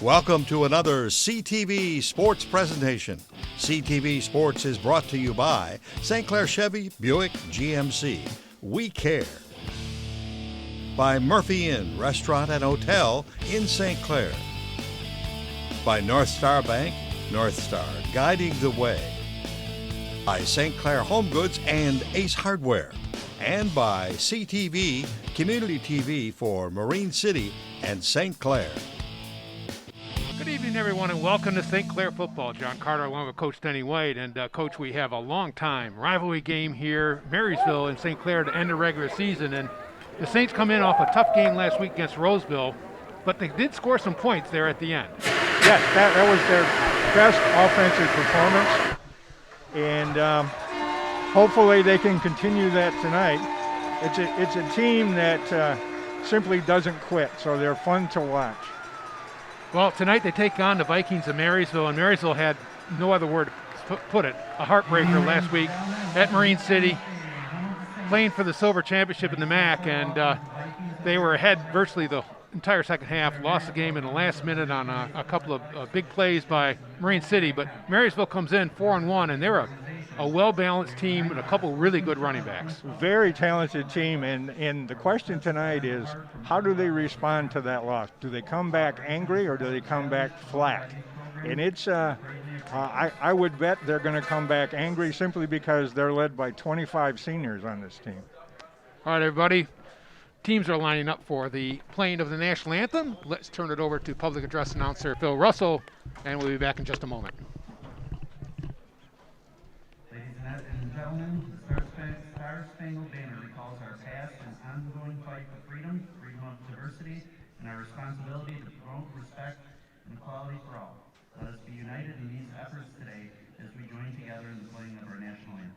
Welcome to another CTV Sports presentation. CTV Sports is brought to you by St. Clair Chevy Buick GMC. We care. By Murphy Inn Restaurant and Hotel in St. Clair. By North Star Bank, North Star, guiding the way. By St. Clair Home Goods and Ace Hardware. And by CTV, Community TV for Marine City and St. Clair. Good evening, everyone, and welcome to St. Clair Football. John Carter along with Coach Denny White. And, Coach, we have a long-time rivalry game here, Marysville and St. Clair, to end the regular season. And the Saints come in off a tough game last week against Roseville, but they did score some points there at the end. Yes, that was their best offensive performance. And hopefully they can continue that tonight. It's a team that simply doesn't quit, so they're fun to watch. Well, tonight they take on the Vikings of Marysville, and Marysville had no other word to put it, a heartbreaker last week at Marine City, playing for the Silver Championship in the MAC, and they were ahead virtually the entire second half, lost the game in the last minute on a couple of big plays by Marine City, but Marysville comes in 4-1, and they're a well-balanced team with a couple really good running backs. Very talented team, and the question tonight is, how do they respond to that loss? Do they come back angry or do they come back flat? And it's, I would bet they're going to come back angry simply because they're led by 25 seniors on this team. All right, everybody. Teams are lining up for the playing of the national anthem. Let's turn it over to public address announcer Phil Russell, and we'll be back in just a moment. And gentlemen, the Star-Spangled Banner recalls our past and ongoing fight for freedom, freedom of diversity, and our responsibility to promote respect and equality for all. Let us be united in these efforts today as we join together in the playing of our national anthem.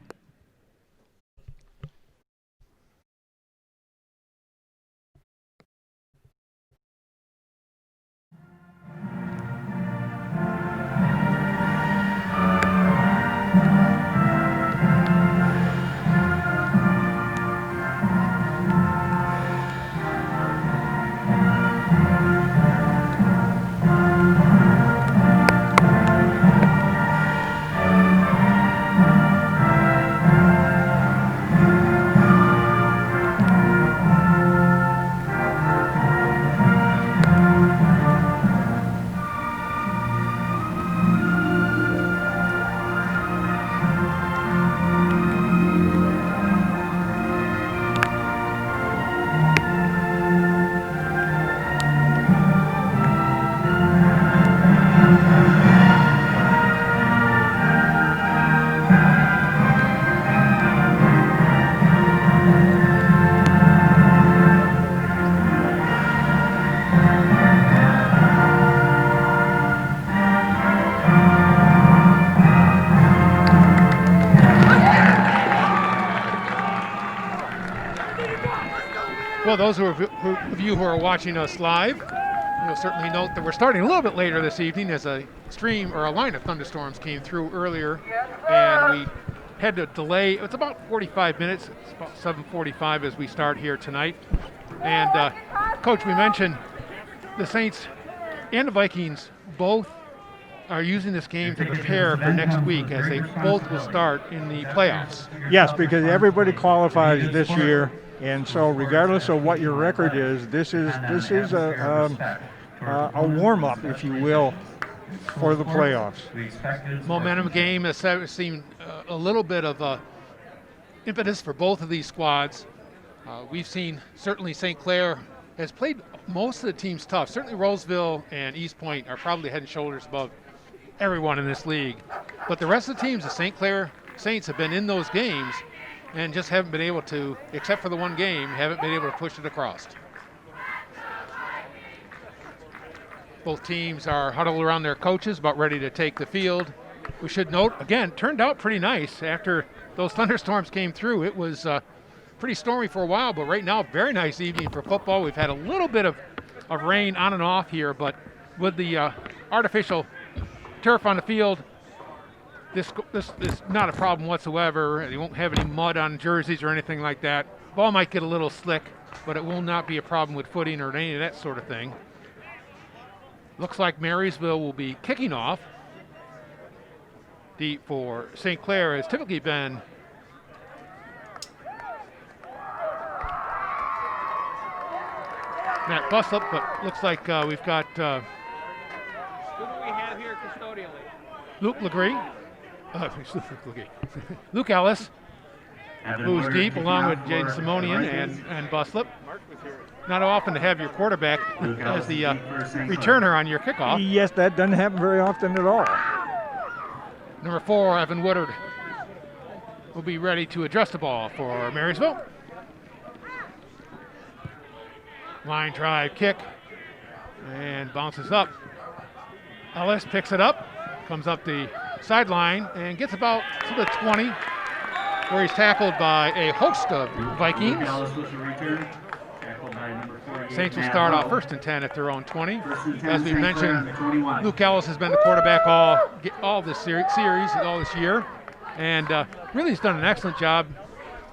Well, those of you who are watching us live, you'll certainly note that we're starting a little bit later this evening as a stream or a line of thunderstorms came through earlier, and we had to delay. It's about 45 minutes. It's about 7:45 as we start here tonight. And Coach, we mentioned the Saints and the Vikings both are using this game to prepare for next week as they both will start in the playoffs. Yes, because everybody qualifies this year. And so regardless of what your record is, this is a warm-up, if you will, for the playoffs. Momentum game has seemed a little bit of a impetus for both of these squads. We've seen certainly St. Clair has played most of the teams tough. Certainly Roseville and East Point are probably head and shoulders above everyone in this league. But the rest of the teams, the St. Clair Saints, have been in those games and just haven't been able to, except for the one game, haven't been able to push it across. Both teams are huddled around their coaches, about ready to take the field. We should note, again, turned out pretty nice after those thunderstorms came through. It was pretty stormy for a while, but right now, very nice evening for football. We've had a little bit of rain on and off here, but with the artificial turf on the field, This is not a problem whatsoever. You won't have any mud on jerseys or anything like that. Ball might get a little slick, but it will not be a problem with footing or any of that sort of thing. Looks like Marysville will be kicking off. Deep for St. Clair has typically been Matt Buslip, but looks like we've got Who do we have here custodially? Luke Legree, Luke Ellis, who's deep, along with Jaden Simonian and Buslip. Not often to have your quarterback as the returner on your kickoff. Yes, that doesn't happen very often at all. Number 4, Evan Woodard, will be ready to adjust the ball for Marysville. Line drive kick and bounces up. Ellis picks it up, comes up the sideline and gets about to the 20, where he's tackled by a host of Vikings. Saints will start off 1st and 10 at their own 20. As we mentioned, Luke Ellis has been the quarterback all this series, all this year, and really has done an excellent job.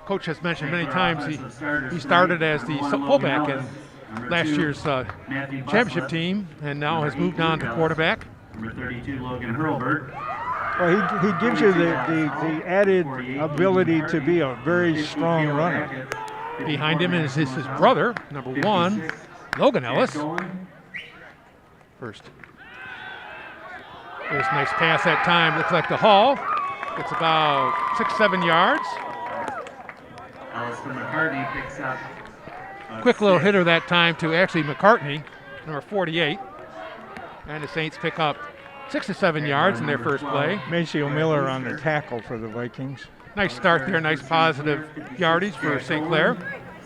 Coach has mentioned many times he started as the fullback in last year's championship team, and now has moved on to quarterback. Number 32, Logan Hurlbert. Well, he gives you the added ability to be a very strong runner. Behind him is his brother, number 1, Logan Ellis. First. There's a nice pass that time. Looks like the Hall. It's about 6-7 yards. Alistair McCartney picks up. Quick little hitter that time to actually McCartney, number 48. And the Saints pick up 6 to 7 yards in their first play. Maceo Miller on the tackle for the Vikings. Nice start there, nice positive yardage for St. Clair.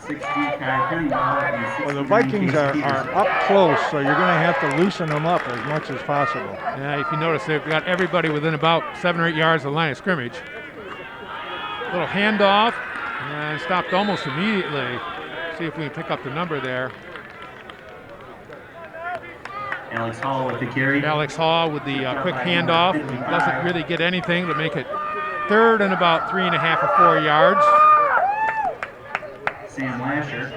Well, the Vikings are up close, so you're going to have to loosen them up as much as possible. Yeah, if you notice, they've got everybody within about 7 or 8 yards of the line of scrimmage. Little handoff, and stopped almost immediately. See if we can pick up the number there. Alex Hall with the carry. Alex Hall with the quick handoff. He doesn't really get anything to make it 3rd and about 3.5 or 4 yards. Sam Lasher.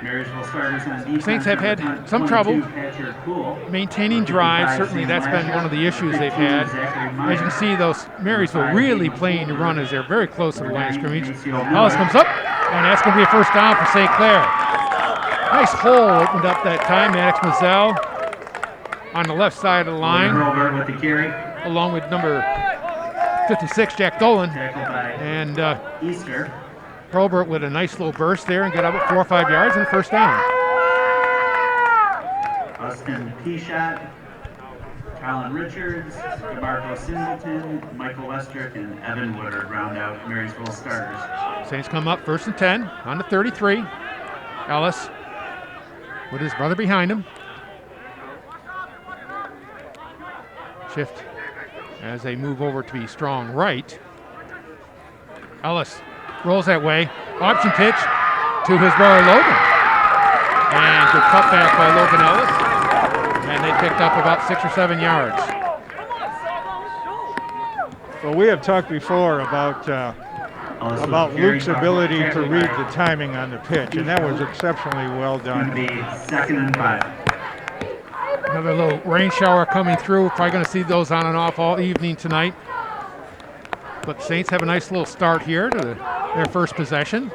Marysville starters on defense. Saints have had some trouble maintaining drives. Certainly that's been one of the issues they've had. As you can see, those Marysville really playing to run as they're very close to the line of scrimmage. Ellis comes up, and that's going to be a first down for St. Clair. Nice hole opened up that time. Maddox Mazzell on the left side of the line, along with number 56, Jack Dolan. And Easter. Probert with a nice little burst there and got up at 4 or 5 yards and first down. Austin Peashot, Colin Richards, DeMarco Singleton, Michael Westrick, and Evan Woodard round out Marysville starters. Saints come up 1st and 10 on the 33. Ellis with his brother behind him. Shift as they move over to be strong right. Ellis rolls that way. Option pitch to his brother Logan. And good cutback by Logan Ellis. And they picked up about 6 or 7 yards. Well, we have talked before about Luke's ability to read the timing on the pitch, and that was exceptionally well done. 2nd and 5. Another little rain shower coming through. Probably going to see those on and off all evening tonight. But the Saints have a nice little start here to their first possession.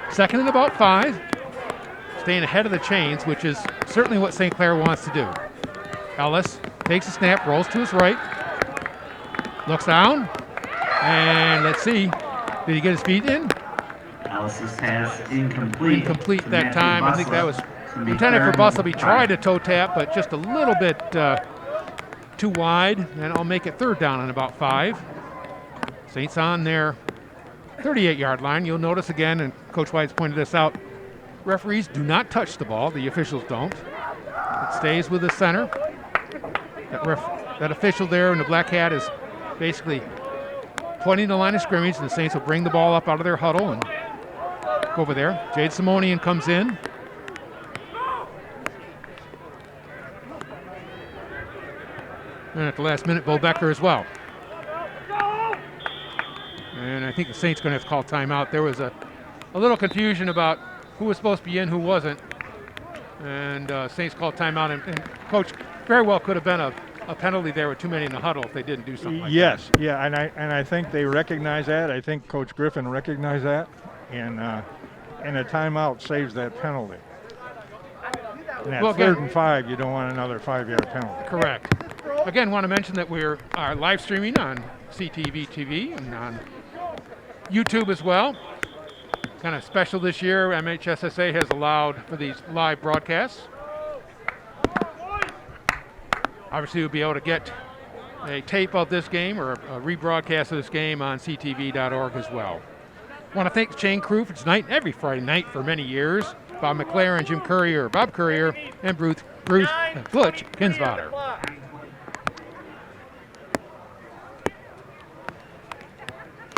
2nd and about 5. Staying ahead of the chains, which is certainly what St. Clair wants to do. Ellis takes a snap, rolls to his right, looks down, and let's see. Did he get his feet in? Ellis's pass incomplete. Incomplete that time. I think that was intended for Bussell. He tried to toe tap, but just a little bit too wide, and I'll make it 3rd down and about 5. Saints on their 38-yard line. You'll notice again, and Coach White's pointed this out, referees do not touch the ball. The officials don't. It stays with the center. That official there in the black hat is basically pointing the line of scrimmage, and the Saints will bring the ball up out of their huddle and go over there. Jade Simonian comes in. And at the last minute, Bo Becker as well. And I think the Saints going to have to call timeout. There was a little confusion about who was supposed to be in, who wasn't. And Saints called timeout, and Coach, very well could have been a penalty there with too many in the huddle if they didn't do something like that. Yes, yeah, and I think they recognize that. I think Coach Griffin recognized that, and a timeout saves that penalty. And at 3rd and 5, you don't want another 5-yard penalty. Correct. Again, want to mention that we are live streaming on CTV TV and on YouTube as well. Kind of special this year, MHSSA has allowed for these live broadcasts. Obviously, you'll be able to get a tape of this game or a rebroadcast of this game on ctv.org as well. I want to thank the chain crew for tonight, every Friday night for many years. Bob McLaren, Jim Courier, Bob Courier, and Butch Kinsvater.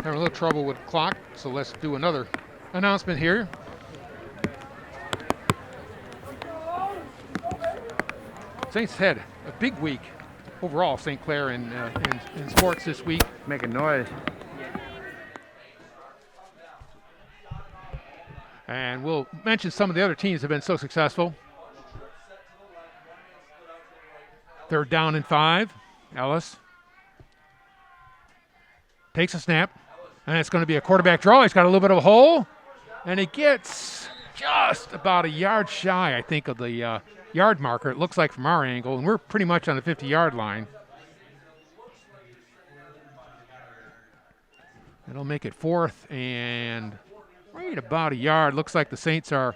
Having a little trouble with the clock, so let's do another announcement here. Saints had a big week overall, St. Clair in sports this week. Making noise. And we'll mention some of the other teams that have been so successful. 3rd down and 5. Ellis takes a snap, and it's going to be a quarterback draw. He's got a little bit of a hole, and he gets just about a yard shy, I think, of the yard marker, it looks like from our angle, and we're pretty much on the 50-yard line. It'll make it 4th and right about a yard. Looks like the Saints they're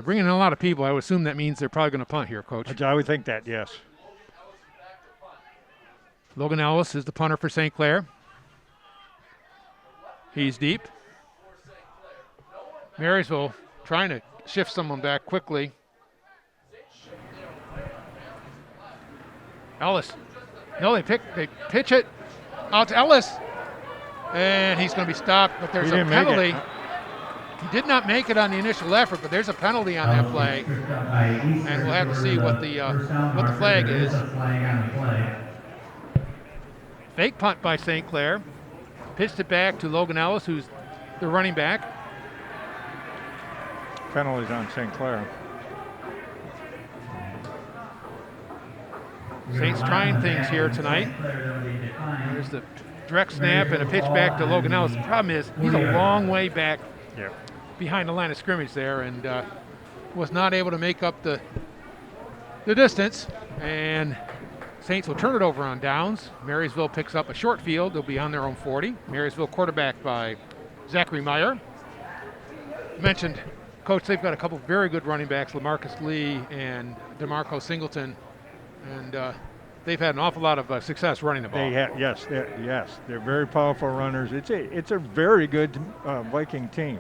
bringing in a lot of people. I would assume that means they're probably going to punt here, Coach. I would think that, yes. Logan Ellis is the punter for St. Clair. He's deep. Marysville trying to shift someone back quickly. Ellis. No, they pitch it out to Ellis. And he's going to be stopped, but there's a penalty. He did not make it on the initial effort, but there's a penalty on that play. And we'll have to see what the flag is. Fake punt by St. Clair. Pitched it back to Logan Ellis, who's the running back. Penalties on St. Clair. Saints trying things here tonight. There's the direct snap and a pitch back to Logan Ellis. The problem is he's a long way back behind the line of scrimmage there, and was not able to make up the distance. And Saints will turn it over on downs. Marysville picks up a short field. They'll be on their own 40. Marysville quarterback by Zachary Meyer. Mentioned, Coach, they've got a couple very good running backs, LaMarcus Lee and DeMarco Singleton. And they've had an awful lot of success running the ball. They have, yes, they're very powerful runners. It's a very good Viking team.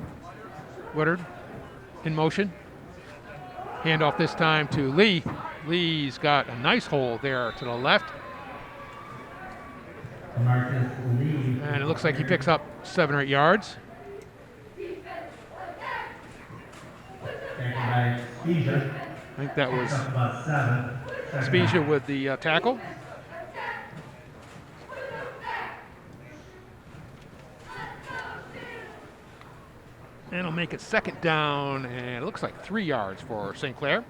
Woodard in motion. Handoff this time to Lee. Lee's got a nice hole there to the left. And it looks like he picks up 7 or 8 yards. I think that was Spezia with the tackle. And it'll make it 2nd down, and it looks like 3 yards for St. Clair.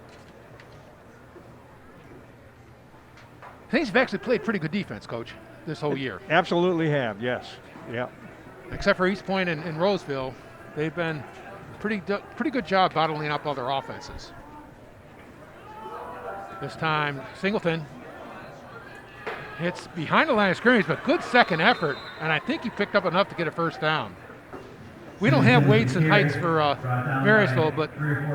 Saints have actually played pretty good defense, Coach, this whole year. Absolutely have, yes. Yeah. Except for East Point and Roseville, they've been pretty good job bottling up other offenses. This time, Singleton hits behind the line of scrimmage, but good second effort, and I think he picked up enough to get a 1st down. We don't have weights and heights for Marysville, but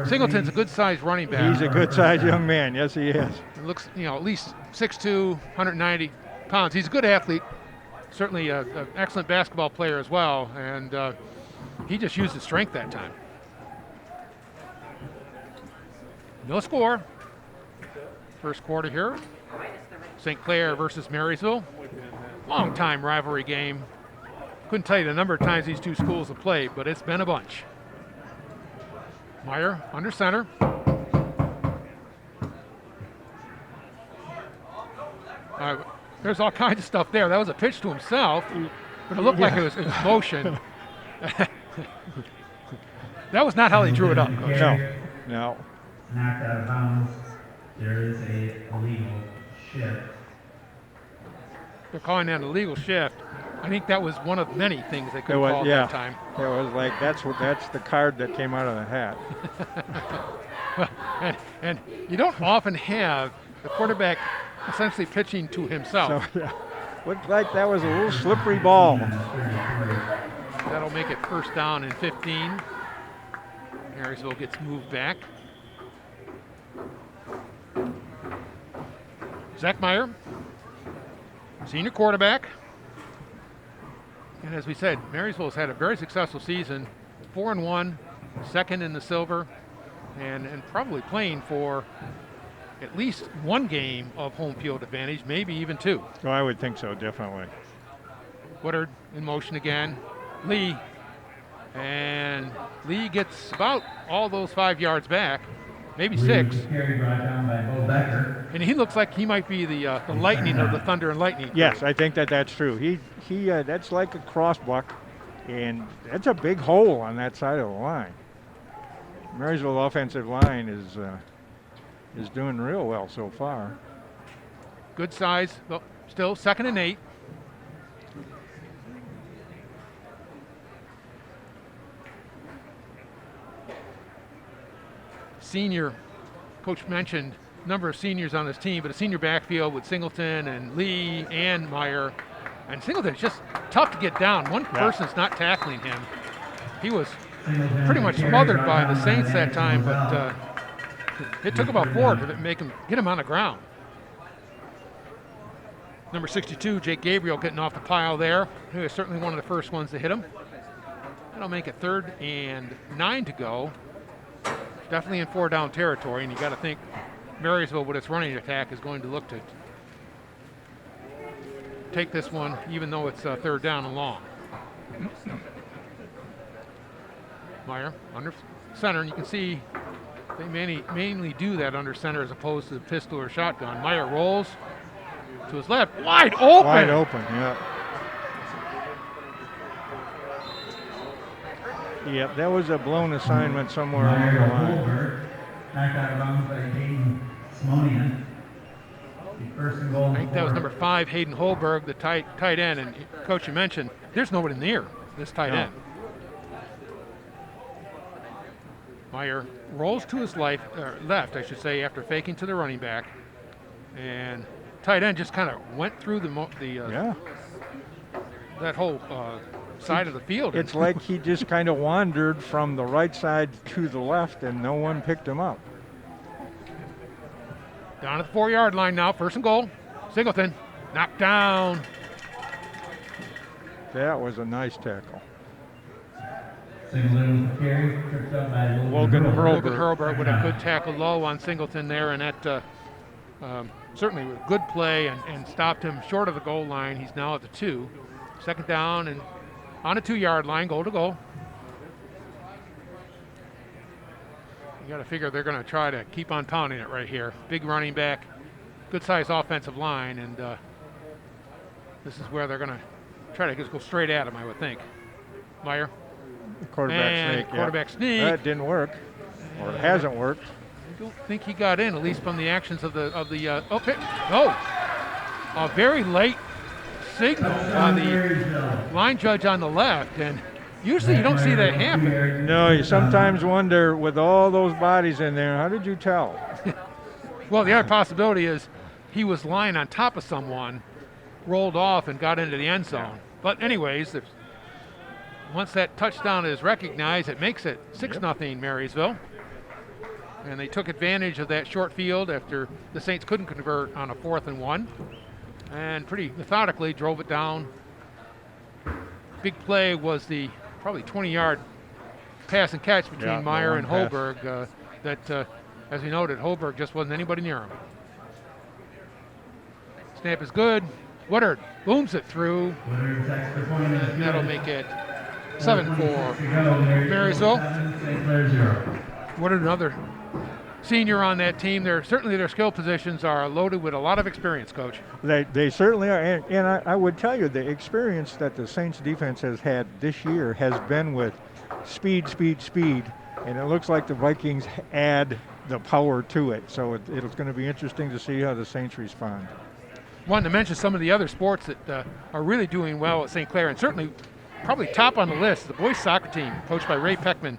Singleton's a good-sized running back. He's a good-sized young man. Yes, he is. He looks, at least 6'2", 190 pounds. He's a good athlete, certainly an excellent basketball player as well, and he just used his strength that time. No score. First quarter here. St. Clair versus Marysville. Long-time rivalry game. Couldn't tell you the number of times these two schools have played, but it's been a bunch. Meyer under center. There's all kinds of stuff there. That was a pitch to himself, but it looked like it was motion. That was not how they drew it up, Coach. No. Knocked out of bounds. There is a illegal shift. They're calling that an illegal shift. I think that was one of many things they could It was, call yeah. that time. It was like that's the card that came out of the hat. and you don't often have the quarterback essentially pitching to himself. So, yeah. Looked like that was a little slippery ball. That'll make it first down and 15. Marysville gets moved back. Zach Meyer, senior quarterback. And as we said, Marysville's had a very successful season, 4-1, second in the silver, and probably playing for at least one game of home field advantage, maybe even two. Oh, I would think so, definitely. Woodard in motion again. Lee. And Lee gets about all those 5 yards back, maybe 6. Carry brought down by Bo Becker. And he looks like he might be the lightning of the Thunder and Lightning. Yes, I think that's true. He that's like a crossbuck, and that's a big hole on that side of the line. Marysville offensive line is doing real well so far. Good size, but still 2nd and 8. Senior, Coach mentioned number of seniors on this team, but a senior backfield with Singleton and Lee and Meyer. And Singleton's just tough to get down. One person's not tackling him. He was pretty much smothered by the Saints that time, but it took about 4 to get him on the ground. Number 62, Jake Gabriel, getting off the pile there. He was certainly one of the first ones to hit him. That'll make it 3rd and 9 to go. Definitely in 4-down territory, and you got to think Marysville, with its running attack, is going to look to take this one, even though it's 3rd down and long. Meyer under center, and you can see they mainly do that under center as opposed to pistol or shotgun. Meyer rolls to his left, wide open. Wide open, yeah. Yep, that was a blown assignment somewhere along the line. Knocked out of bounds by Hayden Simonian. First and goal. I think that was number 5, Hayden Holberg, the tight end. And Coach, you mentioned there's nobody near this tight end. Meyer rolls to his left, I should say, after faking to the running back, and tight end just kind of went through that whole side of the field. It's like he just kind of wandered from the right side to the left, and no one picked him up. Down at the 4-yard line now, 1st and goal. Singleton knocked down. That was a nice tackle. Singleton carry, tripped up by Logan Hurlbert with a good tackle low on Singleton there, and that certainly was a good play and stopped him short of the goal line. He's now at the 2. 2nd down and on a 2-yard line, goal to goal. You got to figure they're going to try to keep on pounding it right here. Big running back, good sized offensive line, and this is where they're going to try to just go straight at him, I would think. Meyer. Quarterback sneak. That didn't work, or it hasn't worked. I don't think he got in, at least from the actions of the a very late signal on the line judge on the left, and usually you don't see that happen. No, you sometimes wonder, with all those bodies in there, how did you tell? Well, the other possibility is he was lying on top of someone, rolled off, and got into the end zone. But anyways, once that touchdown is recognized, it makes it 6-0 Marysville. And they took advantage of that short field after the Saints couldn't convert on a 4th and 1. And pretty methodically drove it down. Big play was the probably 20-yard pass and catch between Meyer and Holberg. As we noted, Holberg just wasn't anybody near him. Snap is good. Woodard booms it through. And that'll make it 7-4 Marysville. Woodard, another senior on that team. Certainly their skill positions are loaded with a lot of experience, Coach. They certainly are, and I would tell you the experience that the Saints defense has had this year has been with speed, and it looks like the Vikings add the power to it. So it's going to be interesting to see how the Saints respond. Wanted to mention some of the other sports that are really doing well at St. Clair, and certainly probably top on the list. The boys soccer team, coached by Ray Peckman,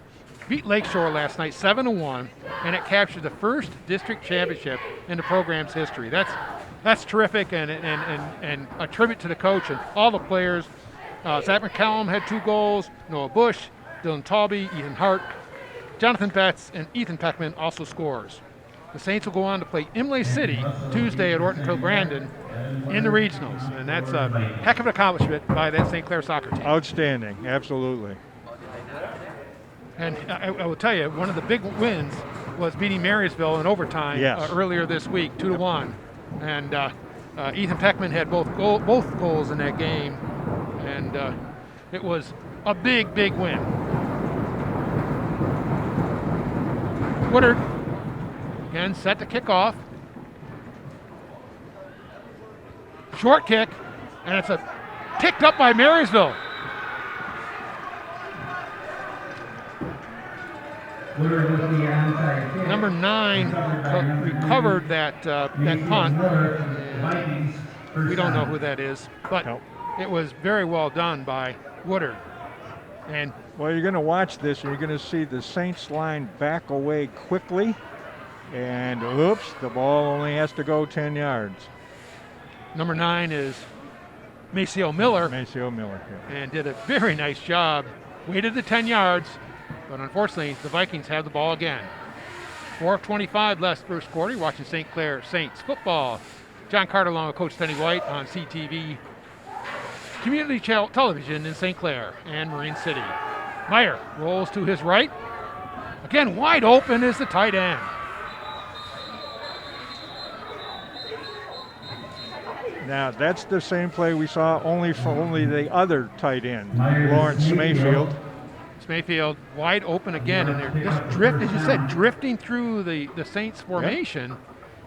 beat Lakeshore last night 7-1, and it captured the first district championship in the program's history. That's terrific, and a tribute to the coach and all the players. Zach McCallum had 2 goals, Noah Bush, Dylan Talby, Ethan Hart, Jonathan Betts, and Ethan Peckman also scores. The Saints will go on to play Imlay City Tuesday at Ortonville Grandin in the regionals, and that's a heck of an accomplishment by that St. Clair soccer team. Outstanding, absolutely. And I will tell you, one of the big wins was beating Marysville in overtime earlier this week, 2-1. And Ethan Peckman had both goals in that game, and it was a big win. Woodard again set to kick off. Short kick, and it's picked up by Marysville. Number 9 recovered that punt. We don't know who that is, but it was very well done by Woodard. And well, you're going to watch this, and you're going to see the Saints line back away quickly, and oops, the ball only has to go 10 yards. Number 9 is Maceo Miller. And did a very nice job. Waited the 10 yards, but unfortunately, the Vikings have the ball again. 4:25 left first quarter. You're watching St. Clair Saints football. John Carter along with Coach Tenny White on CTV Community Television in St. Clair and Marine City. Meyer rolls to his right. Again, wide open is the tight end. Now, that's the same play we saw only the other tight end, Lawrence Mayfield. Mayfield wide open again, and they're just as you said, drifting through the Saints formation,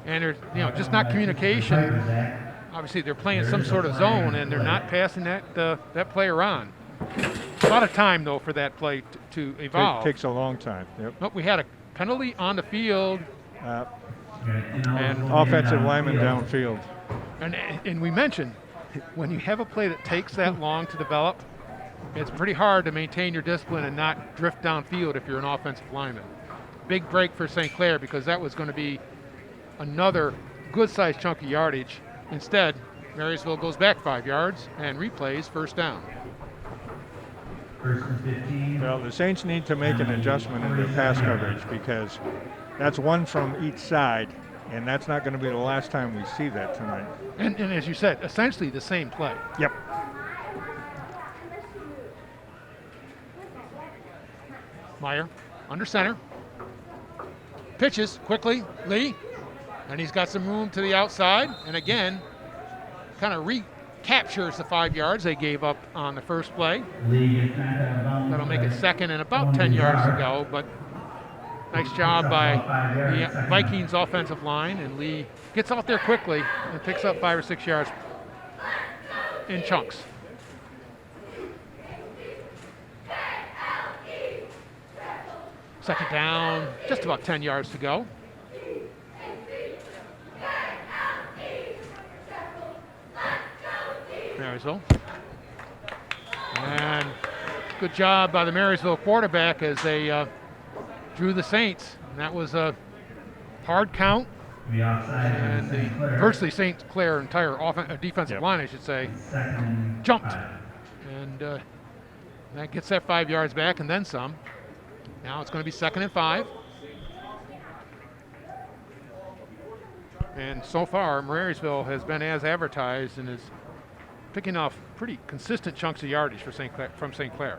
and there's just not communication. Obviously, they're playing some sort of zone, and they're not passing that player on. A lot of time though for that play to evolve. It takes a long time. Yep. Nope, we had a penalty on the field, and offensive lineman downfield. And we mentioned when you have a play that takes that long to develop, it's pretty hard to maintain your discipline and not drift downfield if you're an offensive lineman. Big break for St. Clair, because that was going to be another good-sized chunk of yardage. Instead, Marysville goes back 5 yards and replays first down. First and 15. Well, the Saints need to make an adjustment in their pass coverage, because that's one from each side, and that's not going to be the last time we see that tonight. And as you said, essentially the same play. Yep. Meyer under center. Pitches quickly, Lee, and he's got some room to the outside, and again, kind of recaptures the 5 yards they gave up on the first play. That'll make it second and about 10 yards to go, but nice job by the Vikings offensive line, and Lee gets out there quickly and picks up 5 or 6 yards in chunks. Second down, just about 10 yards to go. Marysville. And good job by the Marysville quarterback as they drew the Saints. And that was a hard count. And the virtually St. Clair entire defensive line, I should say, jumped. And that gets that 5 yards back and then some. Now it's going to be 2nd and 5. And so far, Marysville has been as advertised and is picking off pretty consistent chunks of yardage for from St. Clair.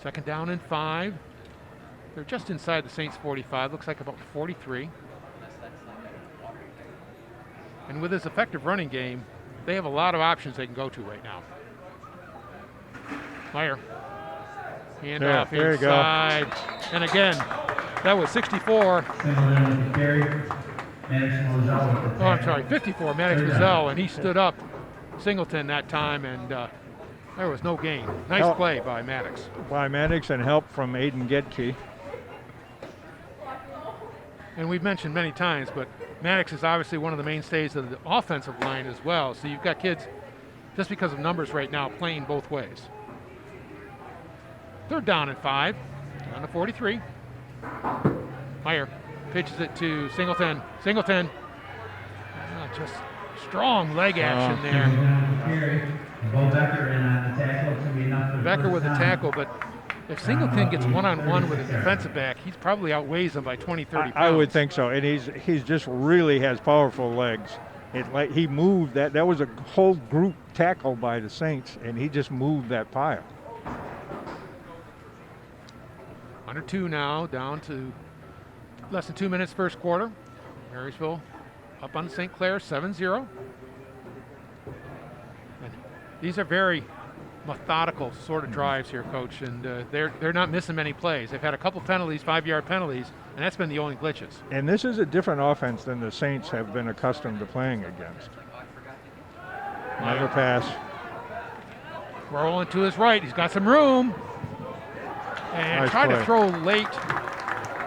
2nd down and 5. They're just inside the Saints 45, looks like about 43. And with this effective running game, they have a lot of options they can go to right now. Meyer. Hand off inside. And again, that was 64. Singleton with the carry. Maddox Mozell with the tackle. Oh, I'm sorry, 54, Maddox Gazelle, and he stood up Singleton that time, and there was no gain. Nice play by Maddox. By Maddox and help from Aiden Gedke. And we've mentioned many times, but Maddox is obviously one of the mainstays of the offensive line as well. So you've got kids, just because of numbers right now, playing both ways. 3rd down and 5, down to 43. Meyer pitches it to Singleton. Singleton, just strong leg action there. Becker with the tackle, but if Singleton gets one-on-one with a defensive back, he's probably outweighs him by 20, 30 pounds. I would think so, and he's just really has powerful legs. He moved that. That was a whole group tackle by the Saints, and he just moved that pile. Under 2 now, down to less than 2 minutes first quarter. Marysville up on St. Clair, 7-0. And these are very methodical sort of drives here, Coach, and they're not missing many plays. They've had a couple penalties, 5-yard penalties, and that's been the only glitches. And this is a different offense than the Saints have been accustomed to playing against. Another pass. Rolling to his right, he's got some room. And Nice tried play. to throw late,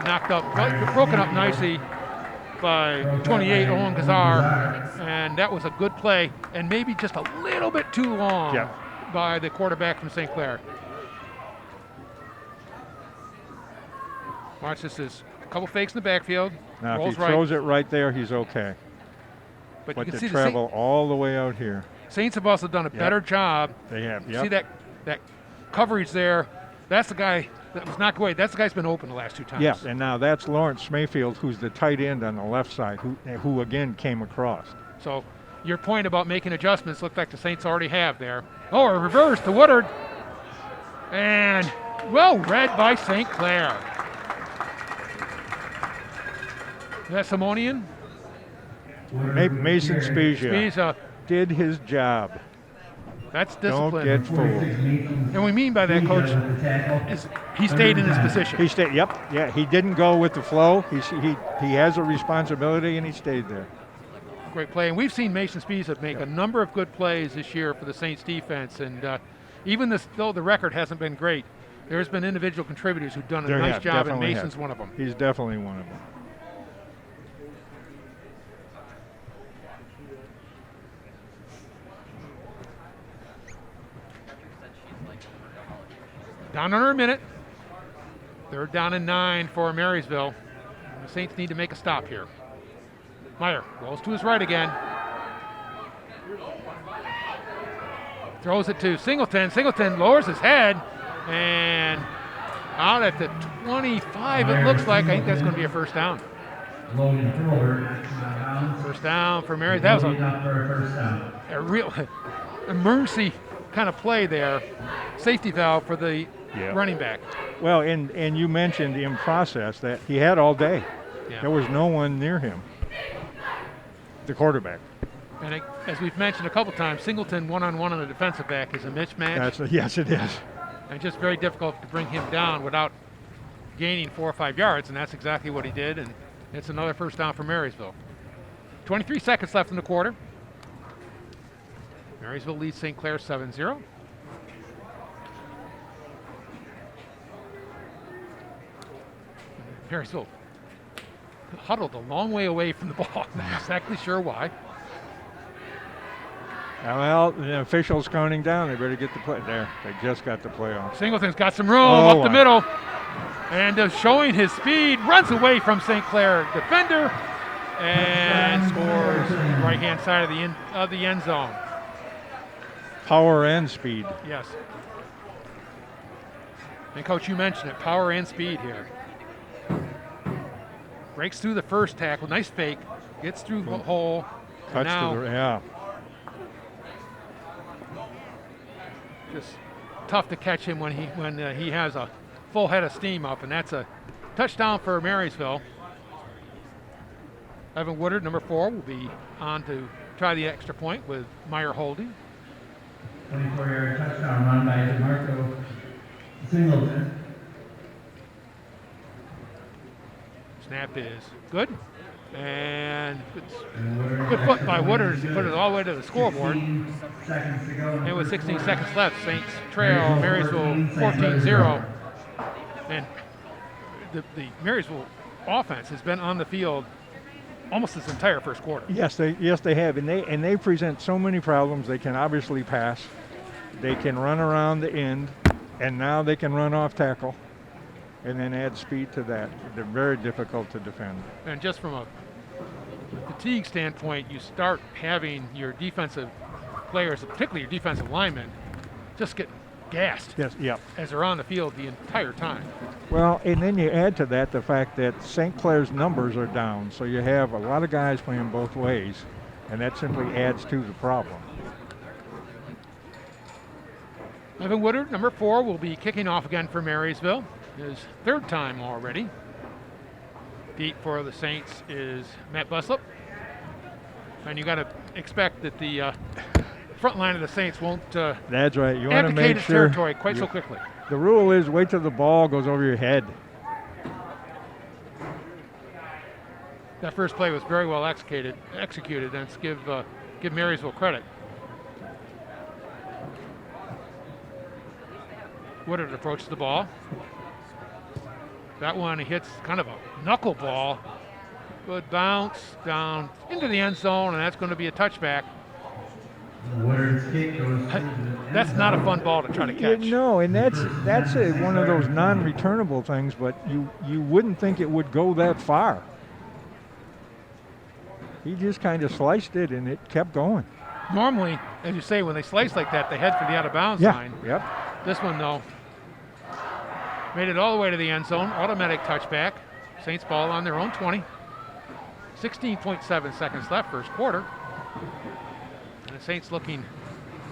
knocked up, broken up nicely by 28, Owen Kazar. And that was a good play, and maybe just a little bit too long by the quarterback from St. Clair. Watch, this is a couple fakes in the backfield. Now, rolls if he throws it right there, he's okay. But But you can to see travel all the way out here. Saints have also done a better job. They have, See that coverage there? That's the guy that was not great. That's the guy's been open the last 2 times. Yeah, and now that's Lawrence Mayfield, who's the tight end on the left side, who again came across. So your point about making adjustments looked like the Saints already have there. Oh, a reverse to Woodard. And well read by St. Clair. Is that Simonian? Mason Spezia Spezia. did his job. That's discipline. Don't get fooled. And we mean by that, Coach, is he stayed in his position. He stayed. Yep. Yeah. He didn't go with the flow. He has a responsibility, and he stayed there. Great play. And we've seen Mason Spezia make a number of good plays this year for the Saints defense. And even though the record hasn't been great, there's been individual contributors who've done a nice job, and Mason's one of them. He's definitely one of them. Down under a minute. 3rd down and 9 for Marysville. The Saints need to make a stop here. Meyer rolls to his right again. Throws it to Singleton. Singleton lowers his head and out at the 25 it looks like. I think that's going to be a first down. First down for Marysville. That was a real emergency kind of play there. Safety valve for the running back. Well, and you mentioned in process that he had all day. Yeah. There was no one near him, the quarterback. And as we've mentioned a couple times, Singleton one-on-one on the defensive back is a mismatch. Yes, it is. And just very difficult to bring him down without gaining 4 or 5 yards, and that's exactly what he did, and it's another first down for Marysville. 23 seconds left in the quarter. Marysville leads St. Clair 7-0. Marysville huddled a long way away from the ball. Not exactly sure why. Well, the officials counting down. They better get the play. There, they just got the play off. Singleton's got some room up the middle. And showing his speed, runs away from St. Clair defender and scores right-hand side of the end zone. Power and speed. Yes. And Coach, you mentioned it, power and speed here. Breaks through the first tackle, nice fake, gets through the hole. Cuts to the, Just tough to catch him when he has a full head of steam up, and that's a touchdown for Marysville. Evan Woodard, number 4, will be on to try the extra point with Meyer holding. 24-yard touchdown run by DeMarco Singleton. Snap is good. And good foot by Woodard. He put it all the way to the scoreboard. And with 16 seconds left, Saints trail Marysville 14-0. And the Marysville offense has been on the field almost this entire first quarter. Yes, they have, and they present so many problems. They can obviously pass, they can run around the end, and now they can run off tackle, and then add speed to that. They're very difficult to defend. And just from a fatigue standpoint, you start having your defensive players, particularly your defensive linemen, just get gassed. Yes, yep. As they're on the field the entire time. Well, and then you add to that the fact that St. Clair's numbers are down, so you have a lot of guys playing both ways, and that simply adds to the problem. Evan Woodard, number 4, will be kicking off again for Marysville. His 3rd time already. Deep for the Saints is Matt Buslip. And you got to expect that the front line of the Saints won't that's right. You want to make its sure territory quite so quickly. The rule is wait till the ball goes over your head. That first play was very well executed, and let's give Marysville credit. Woodard approaches the ball. That one, he hits kind of a knuckleball. Good bounce down into the end zone, and that's going to be a touchback. That's not a fun ball to try to catch. No, and that's one of those non-returnable things, but you wouldn't think it would go that far. He just kind of sliced it, and it kept going. Normally, as you say, when they slice like that, they head for the out-of-bounds line. Yep. This one, though, made it all the way to the end zone. Automatic touchback. Saints ball on their own 20. 16.7 seconds left, first quarter. And the Saints looking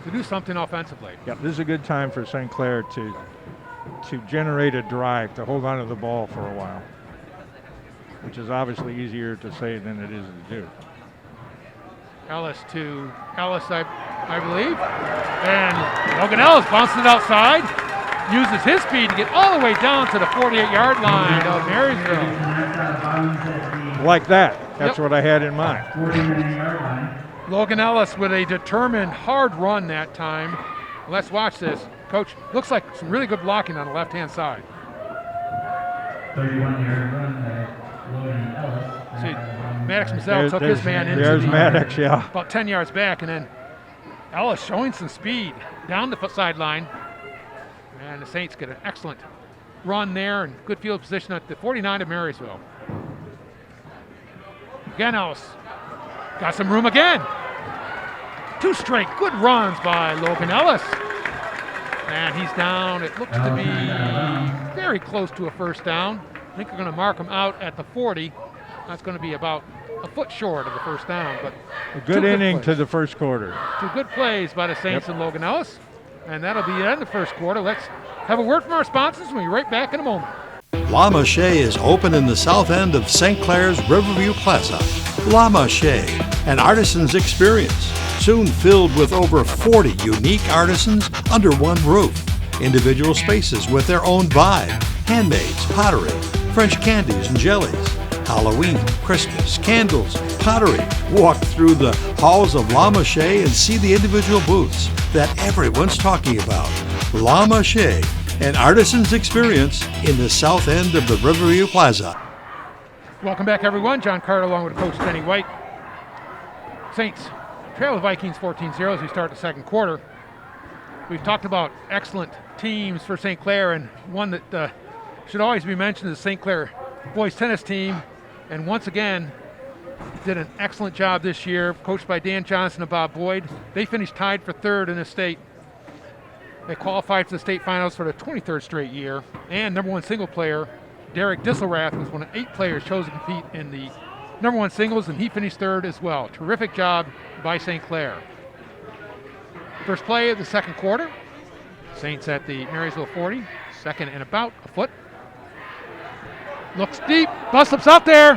to do something offensively. Yep, this is a good time for St. Clair to generate a drive, to hold on to the ball for a while, which is obviously easier to say than it is to do. Ellis to Ellis, I believe. And Logan Ellis bounces it outside, uses his speed to get all the way down to the 48-yard line of Marysville. Like that. That's what I had in mind. Logan Ellis with a determined hard run that time. Let's watch this. Coach, looks like some really good blocking on the left-hand side. 31-yard run by Logan Ellis. See, Maddox Mazzell took his man into there's Maddox, yeah. about 10 yards back, and then Ellis showing some speed down the sideline. And the Saints get an excellent run there and good field position at the 49 of Marysville. Again, Ellis got some room again. 2 straight good runs by Logan Ellis. And he's down. It looks to be very close to a first down. I think they're going to mark him out at the 40. That's going to be about a foot short of the first down. But a good inning to the first quarter. 2 good plays by the Saints and Logan Ellis. And that'll be the end of the first quarter. Let's have a word from our sponsors. We'll be right back in a moment. La Mache is open in the south end of St. Clair's Riverview Plaza. La Mache, an artisan's experience, soon filled with over 40 unique artisans under one roof. Individual spaces with their own vibe, handmaids, pottery, French candies and jellies, Halloween, Christmas, candles, pottery. Walk through the halls of La Mache and see the individual booths that everyone's talking about. La Mache, an artisan's experience in the south end of the Riverview Plaza. Welcome back, everyone. John Carter along with Coach Denny White. Saints trail the Vikings 14-0 as we start the second quarter. We've talked about excellent teams for St. Clair, and one that should always be mentioned is the St. Clair boys tennis team. And once again, did an excellent job this year, coached by Dan Johnson and Bob Boyd. They finished tied for 3rd in the state. They qualified for the state finals for the 23rd straight year. And number 1 single player, Derek Disselrath, was one of 8 players chosen to compete in the number 1 singles, and he finished 3rd as well. Terrific job by St. Clair. First play of the second quarter. Saints at the Marysville 40, second and about a foot. Looks deep, Buslip's out there.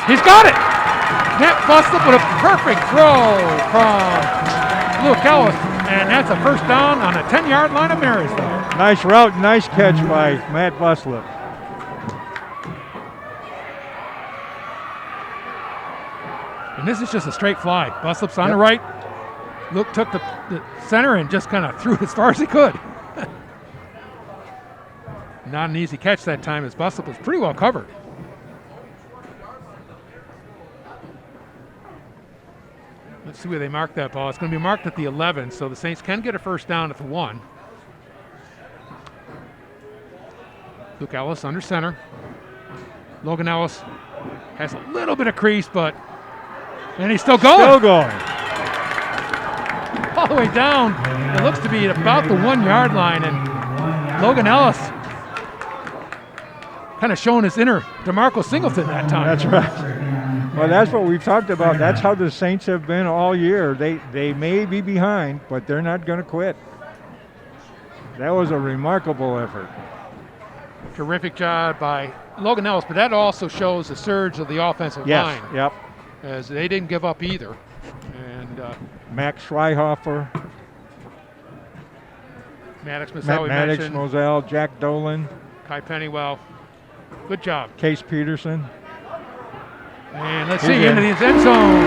He's got it! Matt Buslip with a perfect throw from Luke Ellis, and that's a first down on the 10-yard line of Marysville. Nice route, nice catch by Matt Buslip. And this is just a straight fly. Buslip's on the right. Luke took the center and just kind of threw it as far as he could. Not an easy catch that time, as Buslip was pretty well covered. Let's see where they mark that ball. It's going to be marked at the 11, so the Saints can get a first down at the 1. Luke Ellis under center. Logan Ellis has a little bit of crease, and he's still going. Still going. All the way down. It looks to be at about the 1 yard line, and Logan Ellis kind of showing his inner DeMarco Singleton that time. That's right. Well, that's what we've talked about. That's how the Saints have been all year. They may be behind, but they're not going to quit. That was a remarkable effort. Terrific job by Logan Ellis, but that also shows the surge of the offensive line. Yep. As they didn't give up either. And Max Schweihofer, Maddox Moselle, Moselle, Jack Dolan, Kai Pennywell. Good job. Case Peterson. And let's see, into the end zone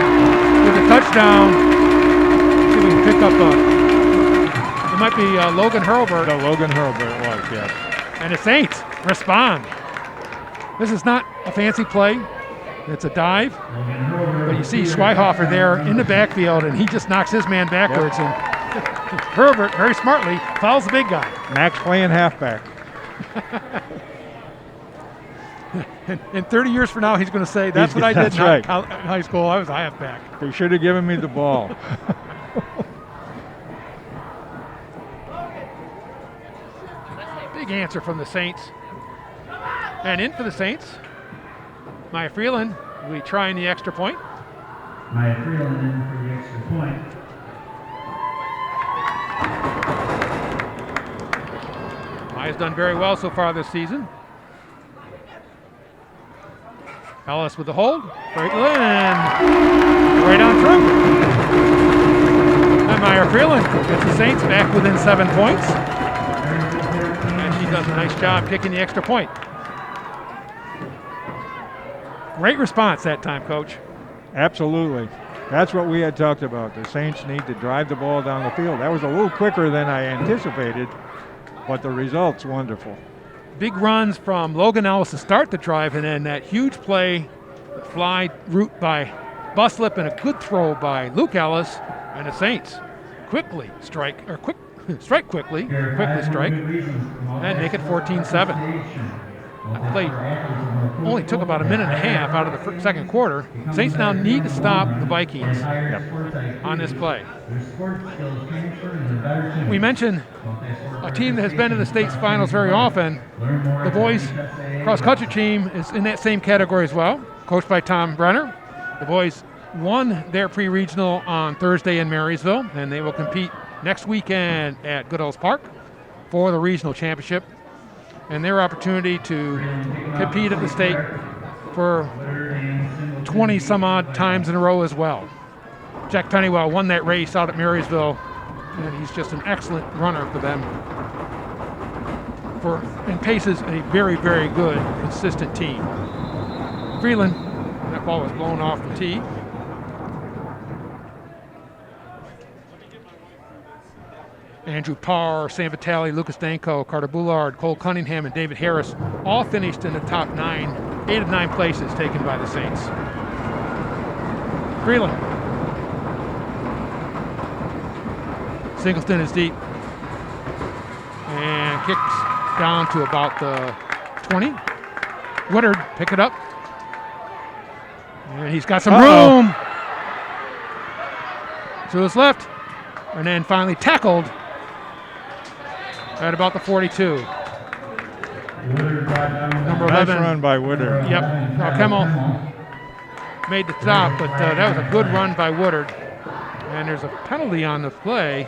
with a touchdown. See if we can pick up it might be Logan Hurlburt. The Logan Hurlburt was, yes. And the Saints respond. This is not a fancy play. It's a dive. But you see Schweihofer there in the backfield, and he just knocks his man backwards. Yep. And Herbert, very smartly, fouls the big guy. Max playing halfback. And 30 years from now, he's going to say, that's what I did in high school. I was a halfback. They should have given me the ball. Big answer from the Saints. And in for the Saints, Maya Freeland, we trying the extra point. Maya Freeland in for the extra point. Maya's done very well so far this season. Ellis with the hold. Franklin, right on through. And Maya Freeland gets the Saints back within 7 points. And she does a nice job kicking the extra point. Great response that time, Coach. Absolutely. That's what we had talked about. The Saints need to drive the ball down the field. That was a little quicker than I anticipated, but the result's wonderful. Big runs from Logan Ellis to start the drive, and then that huge play, the fly route by Buslip, and a good throw by Luke Ellis, and the Saints quickly strike quickly, and make it 14-7. That play only took about a minute and a half out of the second quarter. Saints now need to stop the Vikings on this play. We mentioned a team that has been in the state's finals very often. The boys cross-country team is in that same category as well, coached by Tom Brenner. The boys won their pre-regional on Thursday in Marysville, and they will compete next weekend at Goodell's Park for the regional championship. And their opportunity to compete at the state for 20 some odd times in a row as well. Jack Pennywell won that race out at Marysville, and he's just an excellent runner for them. And paces a very, very good, consistent team. Freeland, that ball was blown off the tee. Andrew Parr, Sam Vitale, Lucas Danko, Carter Bullard, Cole Cunningham, and David Harris all finished in the top 8 of 9 places taken by the Saints. Freeland. Singleton is deep. And kicks down to about the 20. Woodard, pick it up. And he's got some room. To his left. And then finally tackled at about the 42. Number 11. Nice run by Woodard. Yep. Kemmel made the stop, but that was a good run by Woodard. And there's a penalty on the play,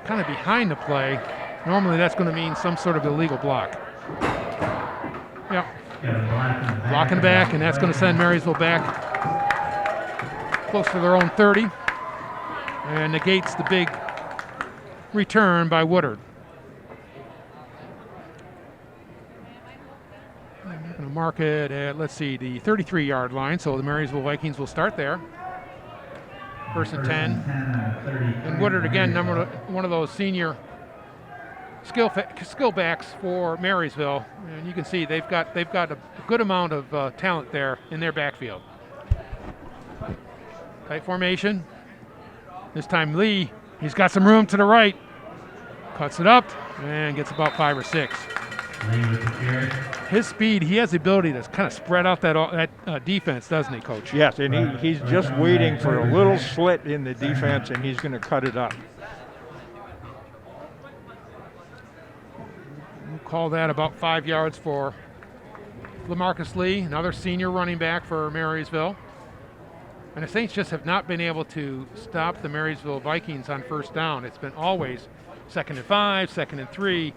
kind of behind the play. Normally that's going to mean some sort of illegal block. Yep. Blocking back, and that's going to send Marysville back close to their own 30. And negates the big return by Woodard. I'm going to mark it at, let's see, the 33-yard line, so the Marysville Vikings will start there. First and 10. And Woodard, again, one of those senior skill backs for Marysville. And you can see they've got a good amount of talent there in their backfield. Tight formation. This time Lee, he's got some room to the right. Cuts it up and gets about 5 or 6. His speed, he has the ability to kind of spread out that defense, doesn't he, Coach? Yes, and he's just waiting for a little slit in the defense, and he's going to cut it up. We'll call that about 5 yards for LaMarcus Lee, another senior running back for Marysville. And the Saints just have not been able to stop the Marysville Vikings on first down. It's been always 2nd and 5, 2nd and 3.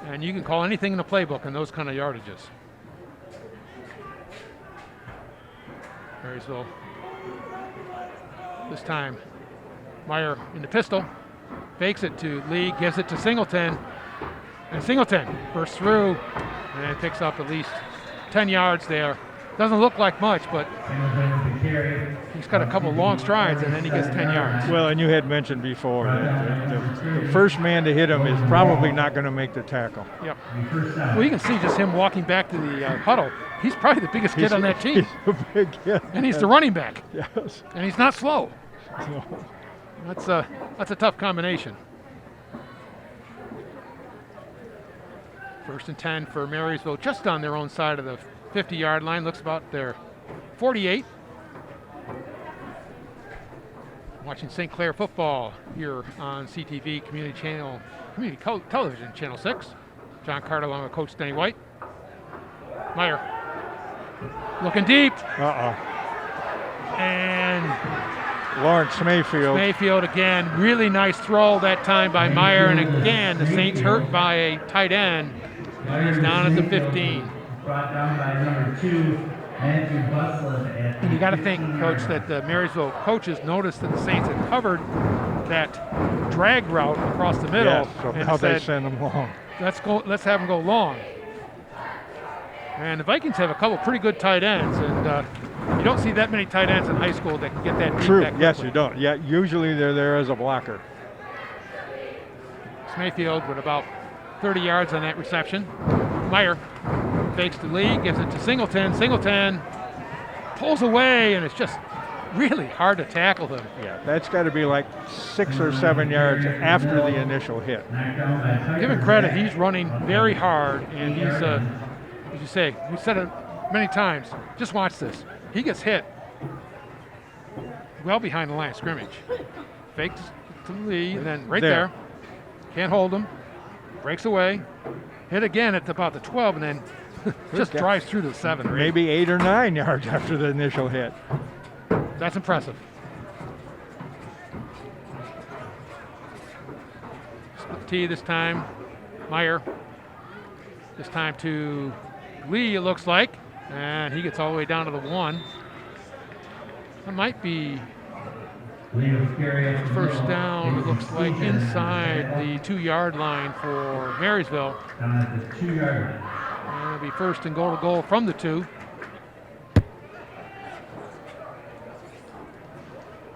And you can call anything in the playbook in those kind of yardages. Marysville. This time, Meyer in the pistol. Fakes it to Lee, gives it to Singleton. And Singleton bursts through and picks up at least 10 yards there. Doesn't look like much, but he's got a couple long strides, and then he gets 10 yards. Well, and you had mentioned before that the first man to hit him is probably not going to make the tackle. Yep. Well, you can see just him walking back to the huddle. He's probably the biggest kid on that team. He's a big kid. And he's the running back. Yes. And he's not slow. No. That's a tough combination. First and 10 for Marysville, just on their own side of the 50-yard line. Looks about their 48. Watching St. Clair football here on CTV Community Television Channel 6. John Carter along with Coach Denny White. Meyer looking deep. And Lawrence Mayfield. Mayfield again, really nice throw that time by Meyer, and again the Saints hurt by a tight end. He's down at the 15. Brought down by number 2, Andrew Buslin. And you got to think, Coach, that the Marysville coaches noticed that the Saints had covered that drag route across the middle. Yes, so and now said, they send them long. Let's have them go long. And the Vikings have a couple pretty good tight ends, and you don't see that many tight ends in high school that can get that deep. True. That Yes, quickly. you don't. Yeah, usually they're there as a blocker. Mayfield with about 30 yards on that reception. Meyer fakes to Lee, gives it to Singleton. Singleton pulls away, and it's just really hard to tackle him. Yeah, that's got to be like 6 or 7 yards after the initial hit. Give him credit, he's running very hard, and he's, as you say, we said it many times, just watch this. He gets hit well behind the line of scrimmage. Fakes to Lee, and then right there. Can't hold him. Breaks away. Hit again at about the 12, and then just drives through to the 7 or 8. Maybe 8 or 9 yards after the initial hit. That's impressive. Split T this time. Meyer. This time to Lee, it looks like. And he gets all the way down to the 1. That might be first down, it looks like, inside the 2-yard line for Marysville. And it'll be first and goal from the 2.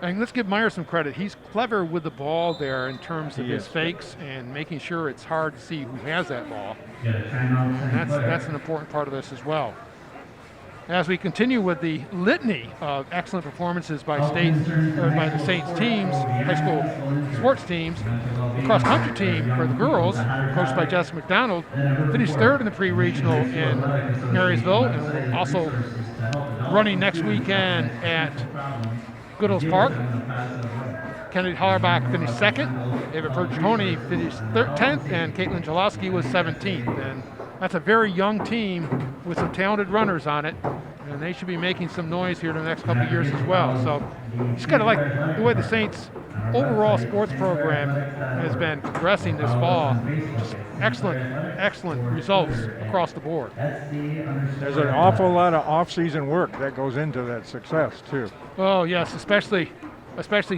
And let's give Meyer some credit. He's clever with the ball there in terms of his fakes and making sure it's hard to see who has that ball. And that's an important part of this as well. As we continue with the litany of excellent performances by the Saints teams, high school sports teams, the cross-country team for the girls, coached by Jessica McDonald, finished 3rd in the pre-regional in Marysville, and also running next weekend at Goodall's Park. Kennedy Hollerbach finished 2nd. Ava Pergitoni finished 10th, and Caitlin Jalowski was 17th. And that's a very young team with some talented runners on it, and they should be making some noise here in the next couple of years as well. So just kind of like the way the Saints' overall sports program has been progressing this fall. Just excellent results across the board. There's an awful lot of off-season work that goes into that success too. Oh yes, especially